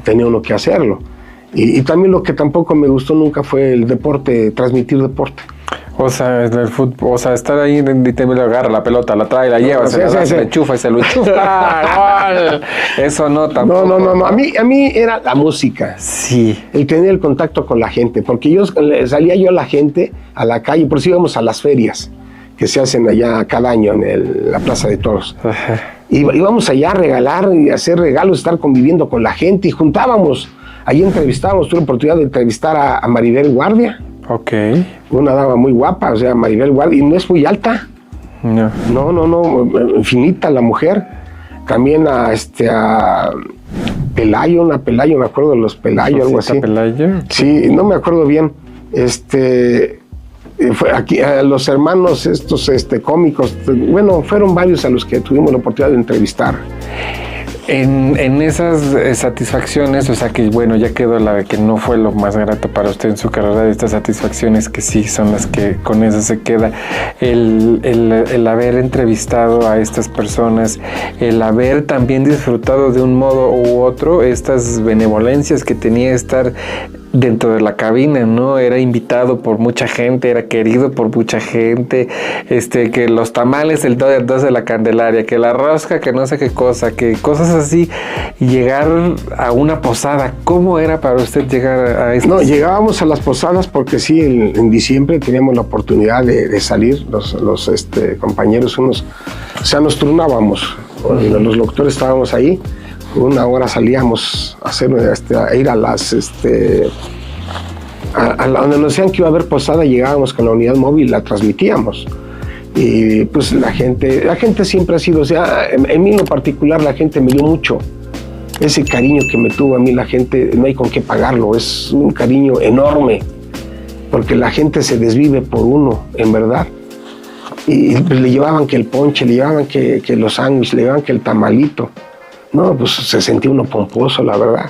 tenía uno que hacerlo. Y también lo que tampoco me gustó nunca fue el deporte, transmitir deporte. O sea, el fútbol, o sea, estar ahí y te agarra la pelota, la trae, la lleva, se la enchufa y se lo enchufa. Eso no tampoco. No. A mí era la música. Sí. El tener el contacto con la gente, porque salía yo a la gente a la calle, por eso íbamos a las ferias que se hacen allá cada año en la Plaza de Toros. Ajá. Íbamos allá a regalar y hacer regalos, estar conviviendo con la gente y juntábamos. Ahí entrevistábamos, tuve la oportunidad de entrevistar a Maribel Guardia. Ok. Una dama muy guapa, o sea, Maribel Guardia, y no es muy alta. No, infinita la mujer. También a Pelayo, me acuerdo de los Pelayo, algo así. ¿Pelayo? Sí, no me acuerdo bien. Fue aquí a los hermanos estos cómicos, bueno, fueron varios a los que tuvimos la oportunidad de entrevistar. En esas satisfacciones, o sea que bueno, ya quedó la de que no fue lo más grato para usted en su carrera, de estas satisfacciones que sí son las que con eso se queda, el haber entrevistado a estas personas, el haber también disfrutado de un modo u otro estas benevolencias que tenía estar dentro de la cabina, ¿no? Era invitado por mucha gente, era querido por mucha gente, que los tamales el 2 de la Candelaria, que la rosca, que no sé qué cosa, que cosas así, y llegar a una posada. ¿Cómo era para usted llegar a esto? No, llegábamos a las posadas porque sí, en diciembre teníamos la oportunidad de salir, los compañeros, nos turnábamos, los locutores estábamos ahí, 1 hora salíamos a ir a las donde nos decían que iba a haber posada, llegábamos con la unidad móvil, la transmitíamos. Y pues la gente siempre ha sido, o sea, en mí en lo particular la gente me dio mucho. Ese cariño que me tuvo a mí la gente, no hay con qué pagarlo, es un cariño enorme, porque la gente se desvive por uno, en verdad. Y pues le llevaban que el ponche, le llevaban que los sándwiches, le llevaban que el tamalito. No, pues se sentía uno pomposo, la verdad.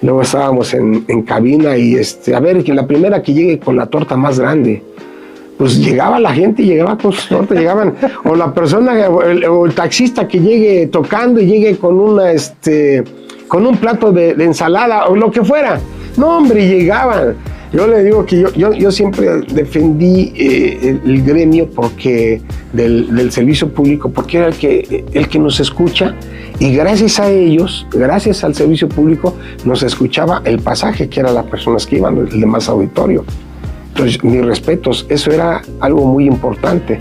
Luego estábamos en cabina y a ver, que la primera que llegue con la torta más grande. Pues llegaba la gente y llegaba con sus tortas, llegaban, o la persona, o el taxista que llegue tocando y llegue con con un plato de ensalada, o lo que fuera. No, hombre, llegaban. Yo le digo que yo siempre defendí el gremio porque del servicio público, porque era el que nos escucha, y gracias a ellos, gracias al servicio público, nos escuchaba el pasaje, que eran las personas que iban, el demás auditorio. Entonces, mis respetos, eso era algo muy importante,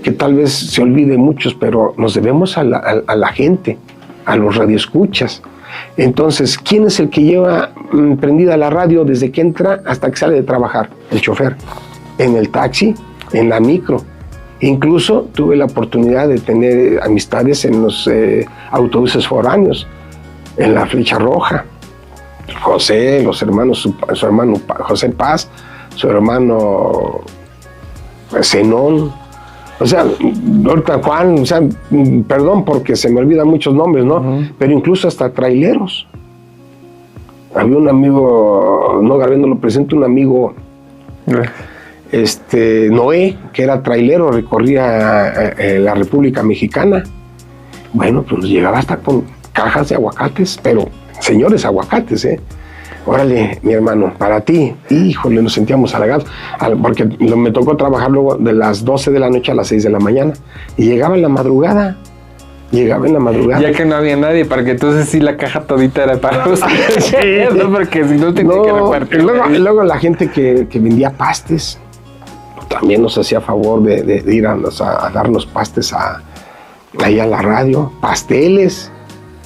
que tal vez se olvide muchos, pero nos debemos a la gente, a los radioescuchas. Entonces, ¿quién es el que lleva prendida la radio desde que entra hasta que sale de trabajar? El chofer. En el taxi, en la micro. Incluso tuve la oportunidad de tener amistades en los autobuses foráneos, en la Flecha Roja. José, los hermanos, su hermano José Paz, su hermano Zenón, o sea, ahorita Juan, o sea, perdón porque se me olvidan muchos nombres, ¿no? Pero incluso hasta traileros. Había un amigo, no, Gabriel, no lo presento, un amigo, Noé, que era trailero, recorría la República Mexicana. Bueno, pues llegaba hasta con cajas de aguacates, pero señores aguacates, Órale, mi hermano, para ti. Híjole, nos sentíamos halagados, porque me tocó trabajar luego de las 12 de la noche a las 6 de la mañana. Y llegaba en la madrugada. Ya que no había nadie, para que entonces sí la caja todita era para ustedes. Sí. No, porque si no tenía que repartir. Luego la gente que vendía pastes, también nos hacía favor de ir a darnos pastes ahí a la radio. Pasteles.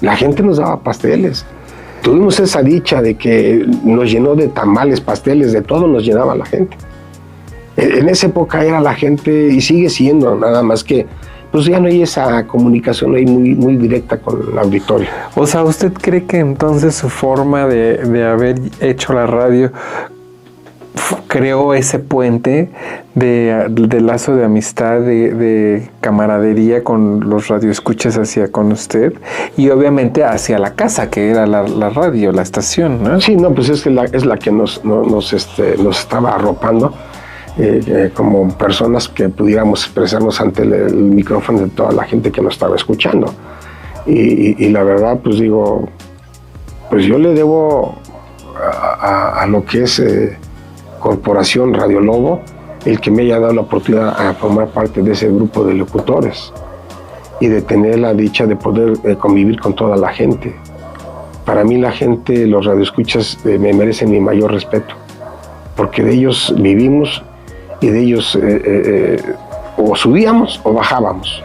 La gente nos daba pasteles. Tuvimos esa dicha de que nos llenó de tamales, pasteles, de todo nos llenaba la gente. En esa época era la gente, y sigue siendo, nada más que pues ya no hay esa comunicación ahí muy directa con el auditorio. O sea, ¿usted cree que entonces su forma de haber hecho la radio creó ese puente de lazo de amistad, de camaradería con los radioescuchas con usted y obviamente hacia la casa, que era la radio, la estación, ¿no? Sí, no, pues es la que nos estaba arropando como personas que pudiéramos expresarnos ante el micrófono de toda la gente que nos estaba escuchando. Y la verdad, pues digo, pues yo le debo a lo que es Corporación Radio Lobo, el que me haya dado la oportunidad a formar parte de ese grupo de locutores y de tener la dicha de poder convivir con toda la gente. Para mí la gente, los radioescuchas me merecen mi mayor respeto, porque de ellos vivimos y de ellos o subíamos o bajábamos.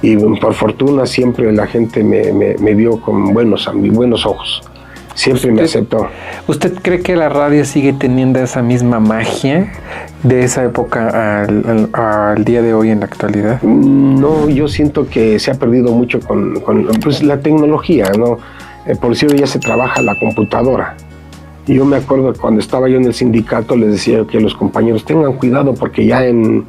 Y por fortuna siempre la gente me vio con buenos ojos. Siempre me aceptó. ¿Usted cree que la radio sigue teniendo esa misma magia de esa época al día de hoy en la actualidad? No, yo siento que se ha perdido mucho con pues, la tecnología, ¿no? Por decirlo, ya se trabaja la computadora. Y yo me acuerdo cuando estaba yo en el sindicato, les decía que los compañeros tengan cuidado porque ya en...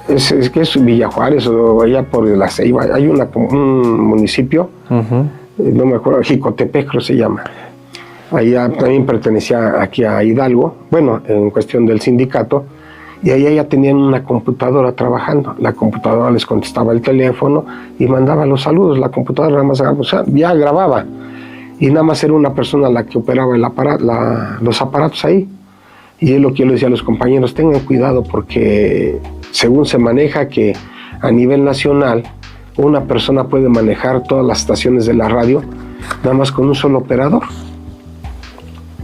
Es que es Villa Juárez o allá por la Ceiba, hay un municipio, no me acuerdo, Jicotepec creo se llama. Allá también pertenecía aquí a Hidalgo, bueno, en cuestión del sindicato, y allá ya tenían una computadora trabajando. La computadora les contestaba el teléfono y mandaba los saludos. La computadora nada más, o sea, ya grababa. Y nada más era una persona la que operaba los aparatos ahí. Y es lo que yo le decía a los compañeros, tengan cuidado porque según se maneja que a nivel nacional una persona puede manejar todas las estaciones de la radio nada más con un solo operador,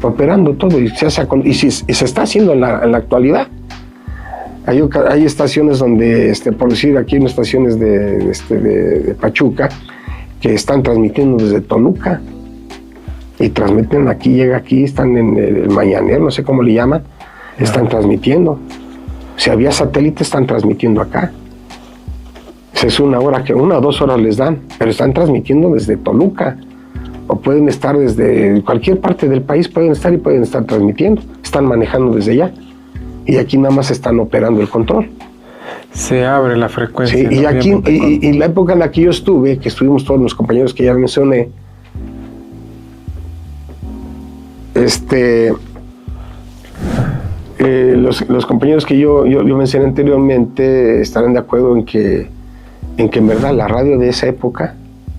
operando todo y se está haciendo en la actualidad. Hay estaciones donde, por decir aquí hay estaciones de Pachuca que están transmitiendo desde Toluca. Y transmiten aquí, llega aquí, están en el mañanero, no sé cómo le llaman, están transmitiendo. Si había satélite, están transmitiendo acá. Es 1 hora, 1 o 2 horas les dan, pero están transmitiendo desde Toluca. O pueden estar desde cualquier parte del país, pueden estar transmitiendo. Están manejando desde allá. Y aquí nada más están operando el control. Se abre la frecuencia. Sí, y aquí, y la época en la que yo estuve, que estuvimos todos los compañeros que ya mencioné, los compañeros que yo mencioné anteriormente estarán de acuerdo en que en verdad la radio de esa época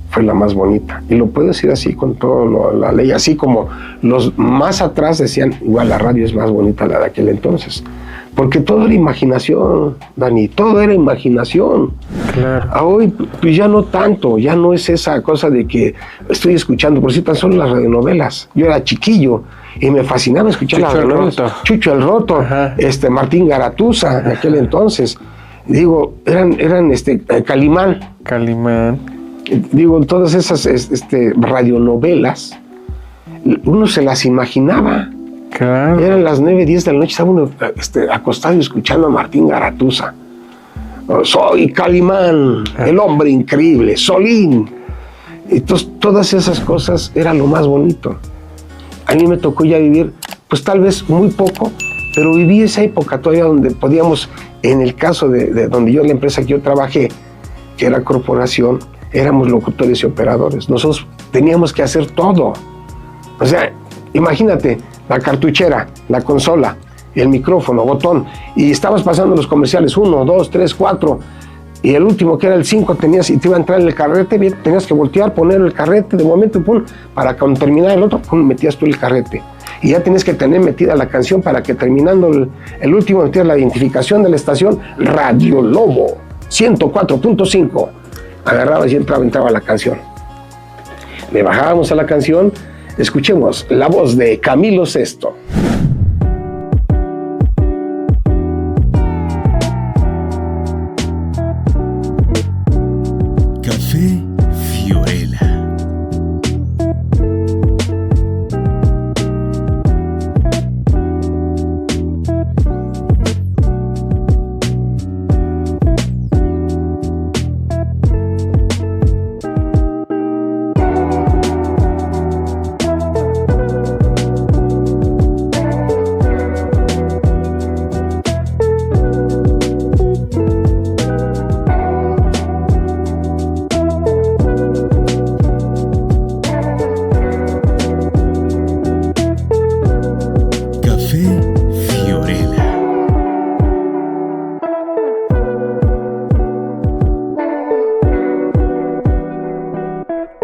fue la más bonita. Y lo puedo decir así con toda la ley, así como los más atrás decían, igual la radio es más bonita la de aquel entonces. Porque todo era imaginación, Dani, todo era imaginación. Claro. Hoy pues ya no tanto, ya no es esa cosa de que estoy escuchando, por si tan solo las radionovelas. Yo era chiquillo y me fascinaba escuchar las radionovelas. Chucho el Roto, ajá. Martín Garatuza, en aquel entonces. Digo, eran Calimán. Digo, todas esas radionovelas, uno se las imaginaba. Claro. Eran las 9, 10 de la noche, estaba uno acostado y escuchando a Martín Garatuza. Soy Calimán, el hombre increíble, Solín. Entonces, todas esas cosas eran lo más bonito. A mí me tocó ya vivir, pues tal vez muy poco, pero viví esa época todavía donde podíamos, en el caso de donde yo, la empresa que yo trabajé, que era corporación, éramos locutores y operadores. Nosotros teníamos que hacer todo. O sea, imagínate, la cartuchera, la consola, el micrófono, botón, y estabas pasando los comerciales 1, 2, 3, 4, y el último, que era el 5, y te iba a entrar en el carrete, tenías que voltear, poner el carrete de momento, pum, para cuando terminara el otro, pum, metías tú el carrete. Y ya tenías que tener metida la canción para que terminando el último metías la identificación de la estación, Radio Lobo 104.5. Agarrabas y entraba la canción. Le bajábamos a la canción, escuchemos la voz de Camilo Sesto. Café Fiorella.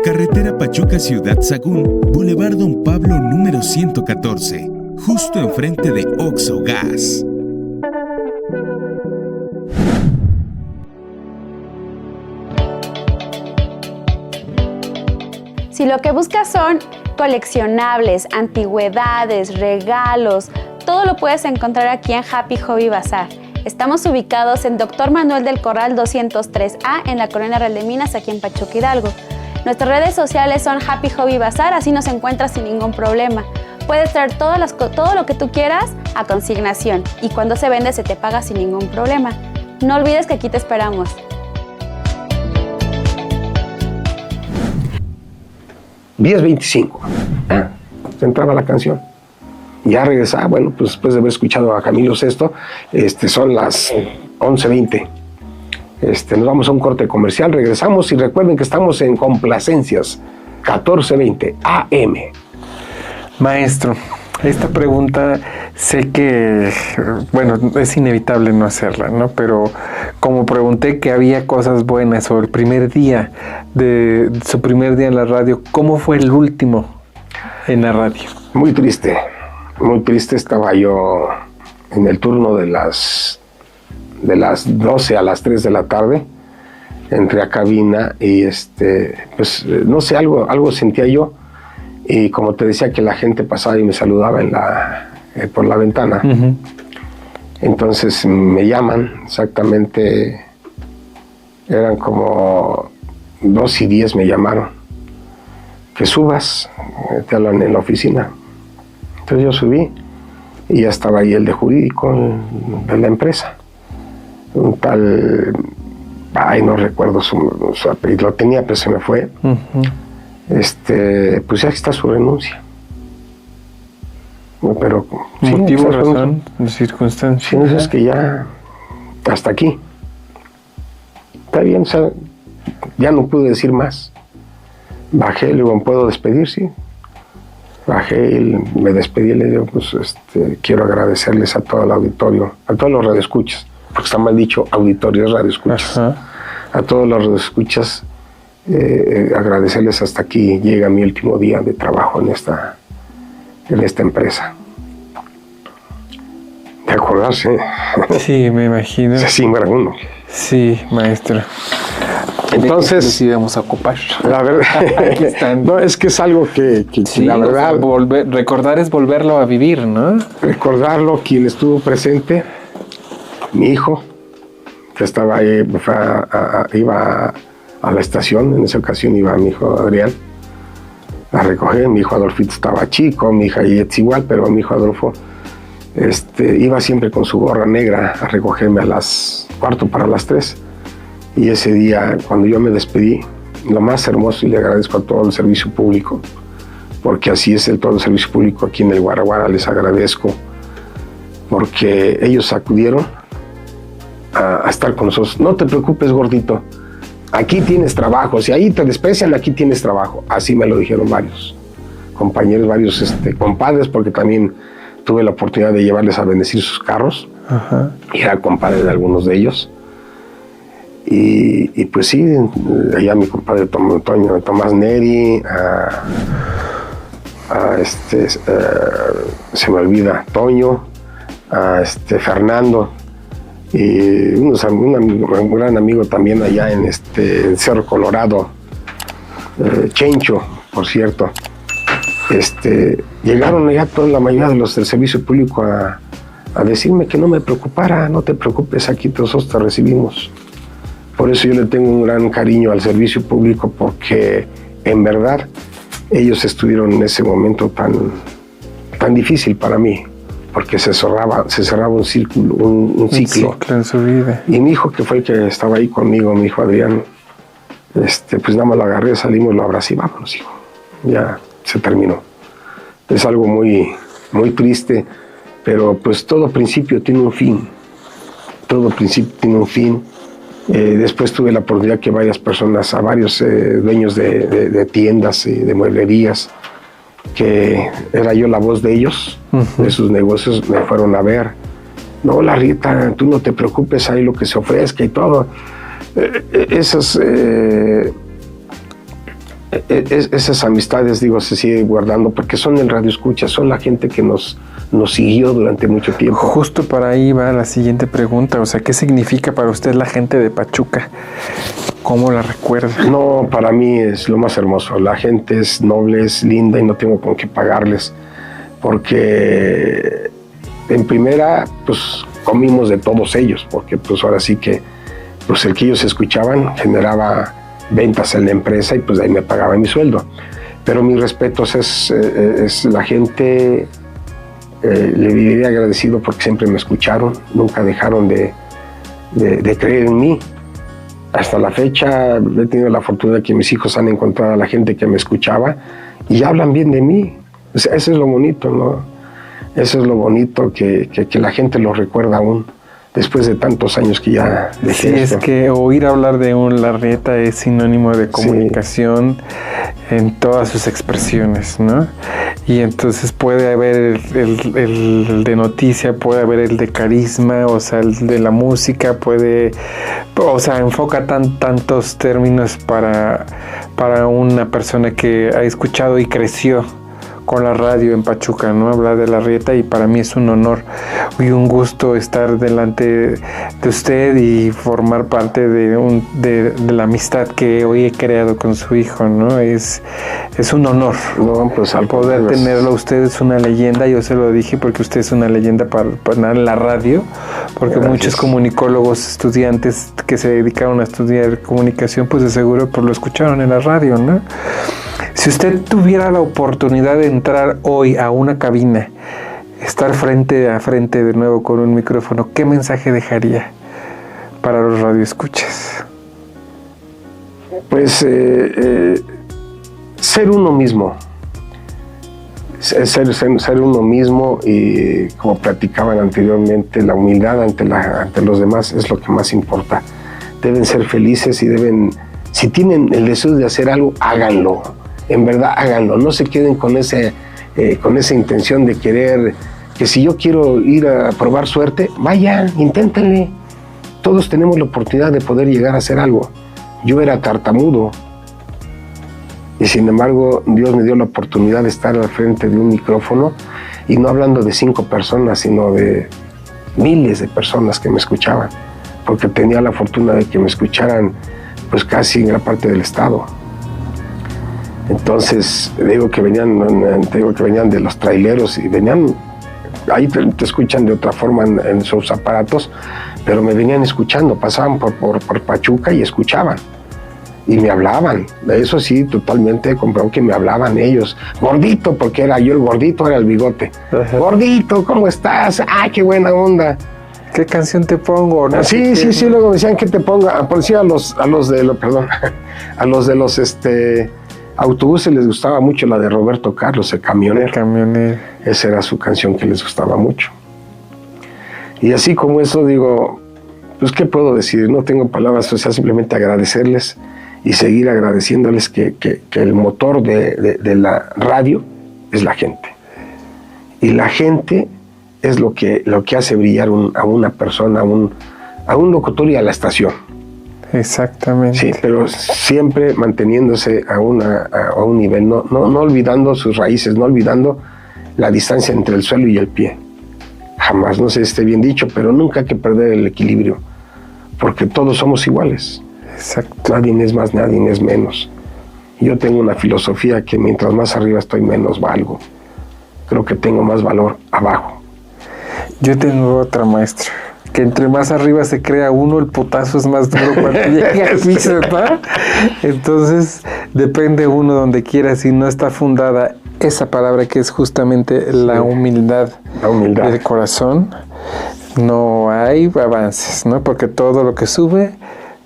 Carretera Pachuca Ciudad Sagún, Boulevard Don Pablo número 114, justo enfrente de Oxxo Gas. Si lo que buscas son coleccionables, antigüedades, regalos, todo lo puedes encontrar aquí en Happy Hobby Bazar. Estamos ubicados en Dr. Manuel del Corral 203A en la Colonia Real de Minas, aquí en Pachuca, Hidalgo. Nuestras redes sociales son Happy Hobby Bazar, así nos encuentras sin ningún problema. Puedes traer todo lo que tú quieras a consignación y cuando se vende se te paga sin ningún problema. No olvides que aquí te esperamos. Días 25, se entraba la canción. Ya regresaba, bueno, pues después de haber escuchado a Camilo Sesto, son las 11:20. Nos vamos a un corte comercial, regresamos y recuerden que estamos en Complacencias, 14:20 AM. Maestro, esta pregunta sé que, bueno, es inevitable no hacerla, ¿no? Pero como pregunté que había cosas buenas sobre el primer día de su primer día en la radio, ¿cómo fue el último en la radio? Muy triste, estaba yo en el turno de las 12 a las 3 de la tarde, entré a cabina y pues no sé, algo sentía yo, y como te decía que la gente pasaba y me saludaba por la ventana. Uh-huh. Entonces me llaman, exactamente eran como 2:10 me llamaron, que subas, te hablan en la oficina. Entonces yo subí y ya estaba ahí el de jurídico de la empresa, un tal, no recuerdo su apellido, lo tenía pero se me fue. Uh-huh. Pues ya está su renuncia. Pero motivo, razón, circunstancia. Sí, es que ya hasta aquí. Está bien, o sea, ya no pude decir más. Bajé, le digo, ¿puedo despedir? Sí. Bajé y me despedí, le digo, pues quiero agradecerles a todo el auditorio, a todos los radioescuchas, porque está mal dicho auditorio, es radioescuchas. Ajá. A todos los radioescuchas, agradecerles, hasta aquí llega mi último día de trabajo en esta empresa. ¿Te acuerdas? Sí, me imagino. Sí, bueno, uno. Sí, maestro. Entonces, nos íbamos a ocupar. La verdad, no, es que es algo que sí, la verdad, o sea, recordar es volverlo a vivir, ¿no? Recordarlo, quien estuvo presente, mi hijo, que estaba ahí, iba a la estación, en esa ocasión iba mi hijo Adrián a recoger, mi hijo Adolfito estaba chico, mi hija Yetz igual, pero mi hijo Adolfo iba siempre con su gorra negra a recogerme a las 2:45. Y ese día, cuando yo me despedí, lo más hermoso, y le agradezco a todo el servicio público, porque así es todo el servicio público aquí en el Guaraguara. Les agradezco porque ellos acudieron a estar con nosotros. No te preocupes, gordito, aquí tienes trabajo. Si ahí te desprecian, aquí tienes trabajo. Así me lo dijeron varios compañeros, varios compadres, porque también tuve la oportunidad de llevarles a bendecir sus carros. Ajá. Y era compadre de algunos de ellos. Y pues sí, allá mi compadre Tomás Neri, se me olvida, Toño, Fernando, y un gran amigo también allá en Cerro Colorado, Chencho, por cierto. Llegaron ya toda la mayoría de los del servicio público a decirme que no me preocupara. No te preocupes, aquí nosotros te recibimos. Por eso yo le tengo un gran cariño al servicio público, porque en verdad ellos estuvieron en ese momento tan difícil para mí, porque se cerraba un ciclo en su vida. Y mi hijo, que fue el que estaba ahí conmigo, mi hijo Adrián, pues nada más lo agarré, salimos, lo abracé y vámonos, hijo. Ya se terminó. Es algo muy, muy triste, pero pues todo principio tiene un fin. Todo principio tiene un fin. Después tuve la oportunidad que varias personas, a varios dueños de tiendas y de mueblerías, que era yo la voz de ellos, de sus negocios, me fueron a ver. No, Larrieta, tú no te preocupes, hay lo que se ofrezca y todo. Esas amistades, digo, se siguen guardando porque son el radio escucha, son la gente que nos siguió durante mucho tiempo. Justo para ahí va la siguiente pregunta, o sea, ¿qué significa para usted la gente de Pachuca? ¿Cómo la recuerda? No, para mí es lo más hermoso. La gente es noble, es linda y no tengo con qué pagarles, porque en primera, pues comimos de todos ellos, porque pues ahora sí que pues el que ellos escuchaban generaba ventas en la empresa y pues de ahí me pagaba mi sueldo. Pero mis respetos es la gente, le viviré agradecido porque siempre me escucharon, nunca dejaron de creer en mí. Hasta la fecha he tenido la fortuna de que mis hijos han encontrado a la gente que me escuchaba y hablan bien de mí. O sea, eso es lo bonito, ¿no? Eso es lo bonito, que la gente lo recuerda aún. Después de tantos años que ya dejé sí, esto. Es que oír hablar de un Larrieta es sinónimo de comunicación en todas sus expresiones, ¿no? Y entonces puede haber el de noticia, puede haber el de carisma, o sea, el de la música, enfoca tantos términos para una persona que ha escuchado y creció con la radio en Pachuca, ¿no? Hablar de Larrieta, y para mí es un honor y un gusto estar delante de usted y formar parte de la amistad que hoy he creado con su hijo, ¿no? Es un honor. No, pues al poder tenerlo. Usted es una leyenda, yo se lo dije porque usted es una leyenda para la radio, porque gracias. Muchos comunicólogos, estudiantes que se dedicaron a estudiar comunicación, pues de seguro pues lo escucharon en la radio, ¿no? Si usted tuviera la oportunidad de entrar hoy a una cabina, estar frente a frente de nuevo con un micrófono, ¿qué mensaje dejaría para los radioescuchas? Pues ser uno mismo. Ser uno mismo, y como platicaban anteriormente, la humildad ante los demás es lo que más importa. Deben ser felices y si tienen el deseo de hacer algo, háganlo. En verdad, háganlo. No se queden con esa intención de querer, que si yo quiero ir a probar suerte, vayan, inténtenle. Todos tenemos la oportunidad de poder llegar a hacer algo. Yo era tartamudo y sin embargo Dios me dio la oportunidad de estar al frente de un micrófono, y no hablando de 5 personas, sino de miles de personas que me escuchaban, porque tenía la fortuna de que me escucharan pues casi en gran parte del estado. Entonces, digo que venían de los traileros y venían, ahí te escuchan de otra forma en sus aparatos, pero me venían escuchando, pasaban por Pachuca y escuchaban. Y me hablaban, eso sí, totalmente comprobado que me hablaban ellos. Gordito, porque era yo el gordito, era el bigote. Ajá. Gordito, ¿cómo estás? ¡Ay, qué buena onda! ¿Qué canción te pongo? ¿No? Sí, luego decían que te ponga, por decir a los de los Autobuses les gustaba mucho la de Roberto Carlos, El Camionero. El camionero. Esa era su canción que les gustaba mucho. Y así como eso digo, pues ¿qué puedo decir? No tengo palabras, o sea, simplemente agradecerles y seguir agradeciéndoles que el motor de la radio es la gente. Y la gente es lo que hace brillar a una persona, a un locutor y a la estación. Exactamente. Sí, pero siempre manteniéndose a un nivel, no olvidando sus raíces, no olvidando la distancia entre el suelo y el pie. Jamás, no sé si esté bien dicho, pero nunca hay que perder el equilibrio, porque todos somos iguales. Exacto. Nadie es más, nadie es menos. Yo tengo una filosofía que mientras más arriba estoy, menos valgo. Creo que tengo más valor abajo. Yo tengo otra, maestro, que entre más arriba se crea uno, el putazo es más duro cuando llega al piso, ¿no? Entonces, depende uno donde quiera, si no está fundada esa palabra que es justamente la humildad del corazón, no hay avances, ¿no? Porque todo lo que sube,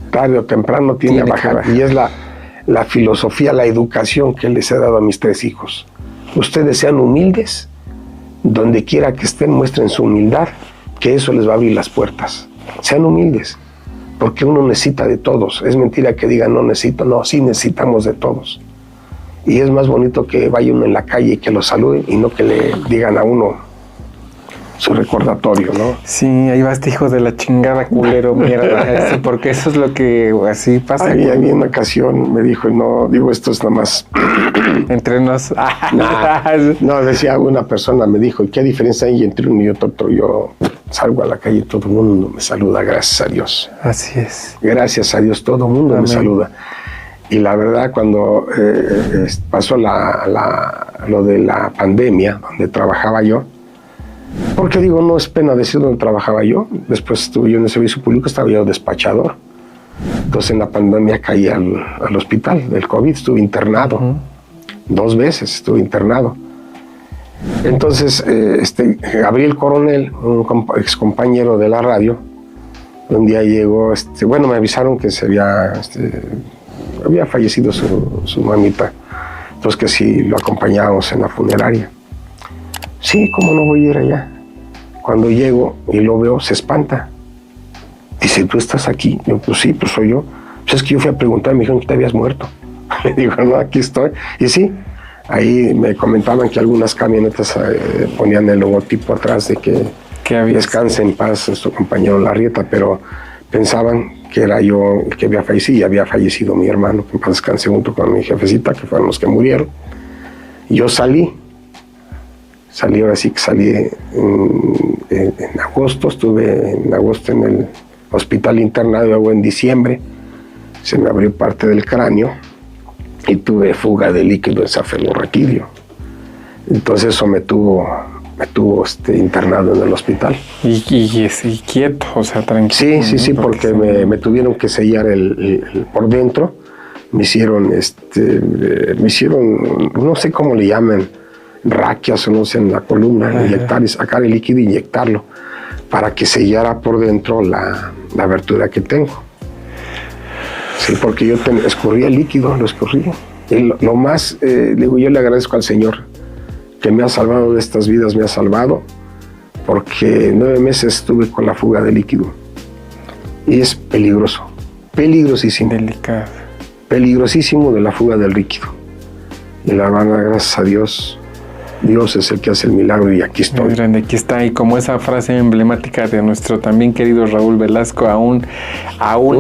tarde o temprano tiene que bajar. Y es la filosofía, la educación que les he dado a mis 3 hijos. Ustedes sean humildes, donde quiera que estén, muestren su humildad, que eso les va a abrir las puertas. Sean humildes, porque uno necesita de todos. Es mentira que digan no necesito, no, sí necesitamos de todos. Y es más bonito que vaya uno en la calle y que lo saluden y no que le digan a uno su recordatorio, ¿no? Sí, ahí va este hijo de la chingada, culero, mierda, porque eso es lo que así pasa. A mí en una ocasión me dijo, no, digo, esto es nada más... Entre nos. No, decía una persona, me dijo, ¿qué diferencia hay entre uno y otro? Yo salgo a la calle y todo el mundo me saluda, gracias a Dios. Así es. Gracias a Dios, todo el mundo me saluda. Y la verdad, cuando pasó lo de la pandemia, donde trabajaba yo, porque digo, no es pena decir dónde trabajaba yo. Después estuve yo en el servicio público, estaba yo despachador. Entonces en la pandemia caí al hospital del COVID, estuve internado. 2 veces estuve internado. Entonces Gabriel Coronel, un ex compañero de la radio, un día llegó, bueno, me avisaron que se había fallecido su mamita. Entonces que si lo acompañábamos en la funeraria. Sí, ¿cómo no voy a ir allá? Cuando llego y lo veo, se espanta. Dice, ¿tú estás aquí? Yo, pues sí, pues soy yo. Pues es que yo fui a preguntar, me dijeron que te habías muerto. Le digo, no, aquí estoy. Y sí, ahí me comentaban que algunas camionetas ponían el logotipo atrás de que descanse en paz nuestro compañero Larrieta, pero pensaban que era yo el que había fallecido, y había fallecido mi hermano, que en paz descanse, junto con mi jefecita, que fueron los que murieron. Y yo salí, ahora sí que salí en agosto, estuve en agosto en el hospital internado, luego en diciembre se me abrió parte del cráneo y tuve fuga de líquido encefalorraquídeo. Entonces eso me tuvo internado en el hospital. Y quieto, o sea, tranquilo. Sí, porque me tuvieron que sellar por dentro. Me hicieron, no sé cómo le llaman, raquias o no sé, en la columna, inyectar y sacar el líquido e inyectarlo para que sellara por dentro la abertura que tengo. Sí, porque yo escurría el líquido, lo escurría. Y lo más, digo, yo le agradezco al Señor que me ha salvado de estas vidas, me ha salvado, porque 9 meses estuve con la fuga de líquido. Y es peligroso, peligrosísimo. Delicado. Peligrosísimo de la fuga del líquido. Y la verdad, gracias a Dios, Dios es el que hace el milagro y aquí estoy. Muy grande, aquí está. Y como esa frase emblemática de nuestro también querido Raúl Velasco, aún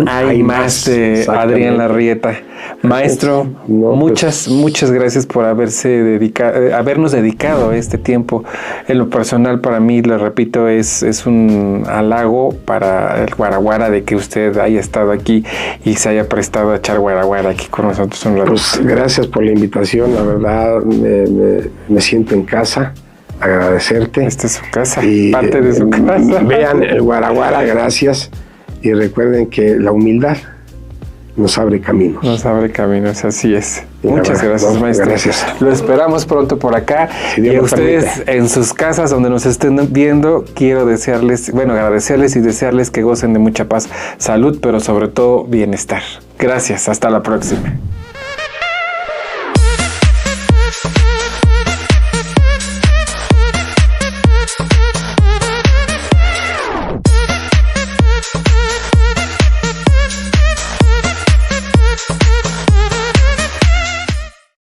hay más de Adrián Larrieta. Maestro, muchas gracias por habernos dedicado este tiempo. En lo personal, para mí, le repito, es un halago para el Guaraguara de que usted haya estado aquí y se haya prestado a echar Guaraguara aquí con nosotros un rato. Pues gracias por la invitación, la verdad me siento en casa, agradecerte. Esta es su casa, parte de su casa. Vean el Guaraguara, gracias, y recuerden que la humildad nos abre caminos. Nos abre caminos, así es. Muchas gracias, maestro. Gracias. Lo esperamos pronto por acá. Y a ustedes en sus casas donde nos estén viendo, quiero agradecerles y desearles que gocen de mucha paz, salud, pero sobre todo bienestar. Gracias, hasta la próxima.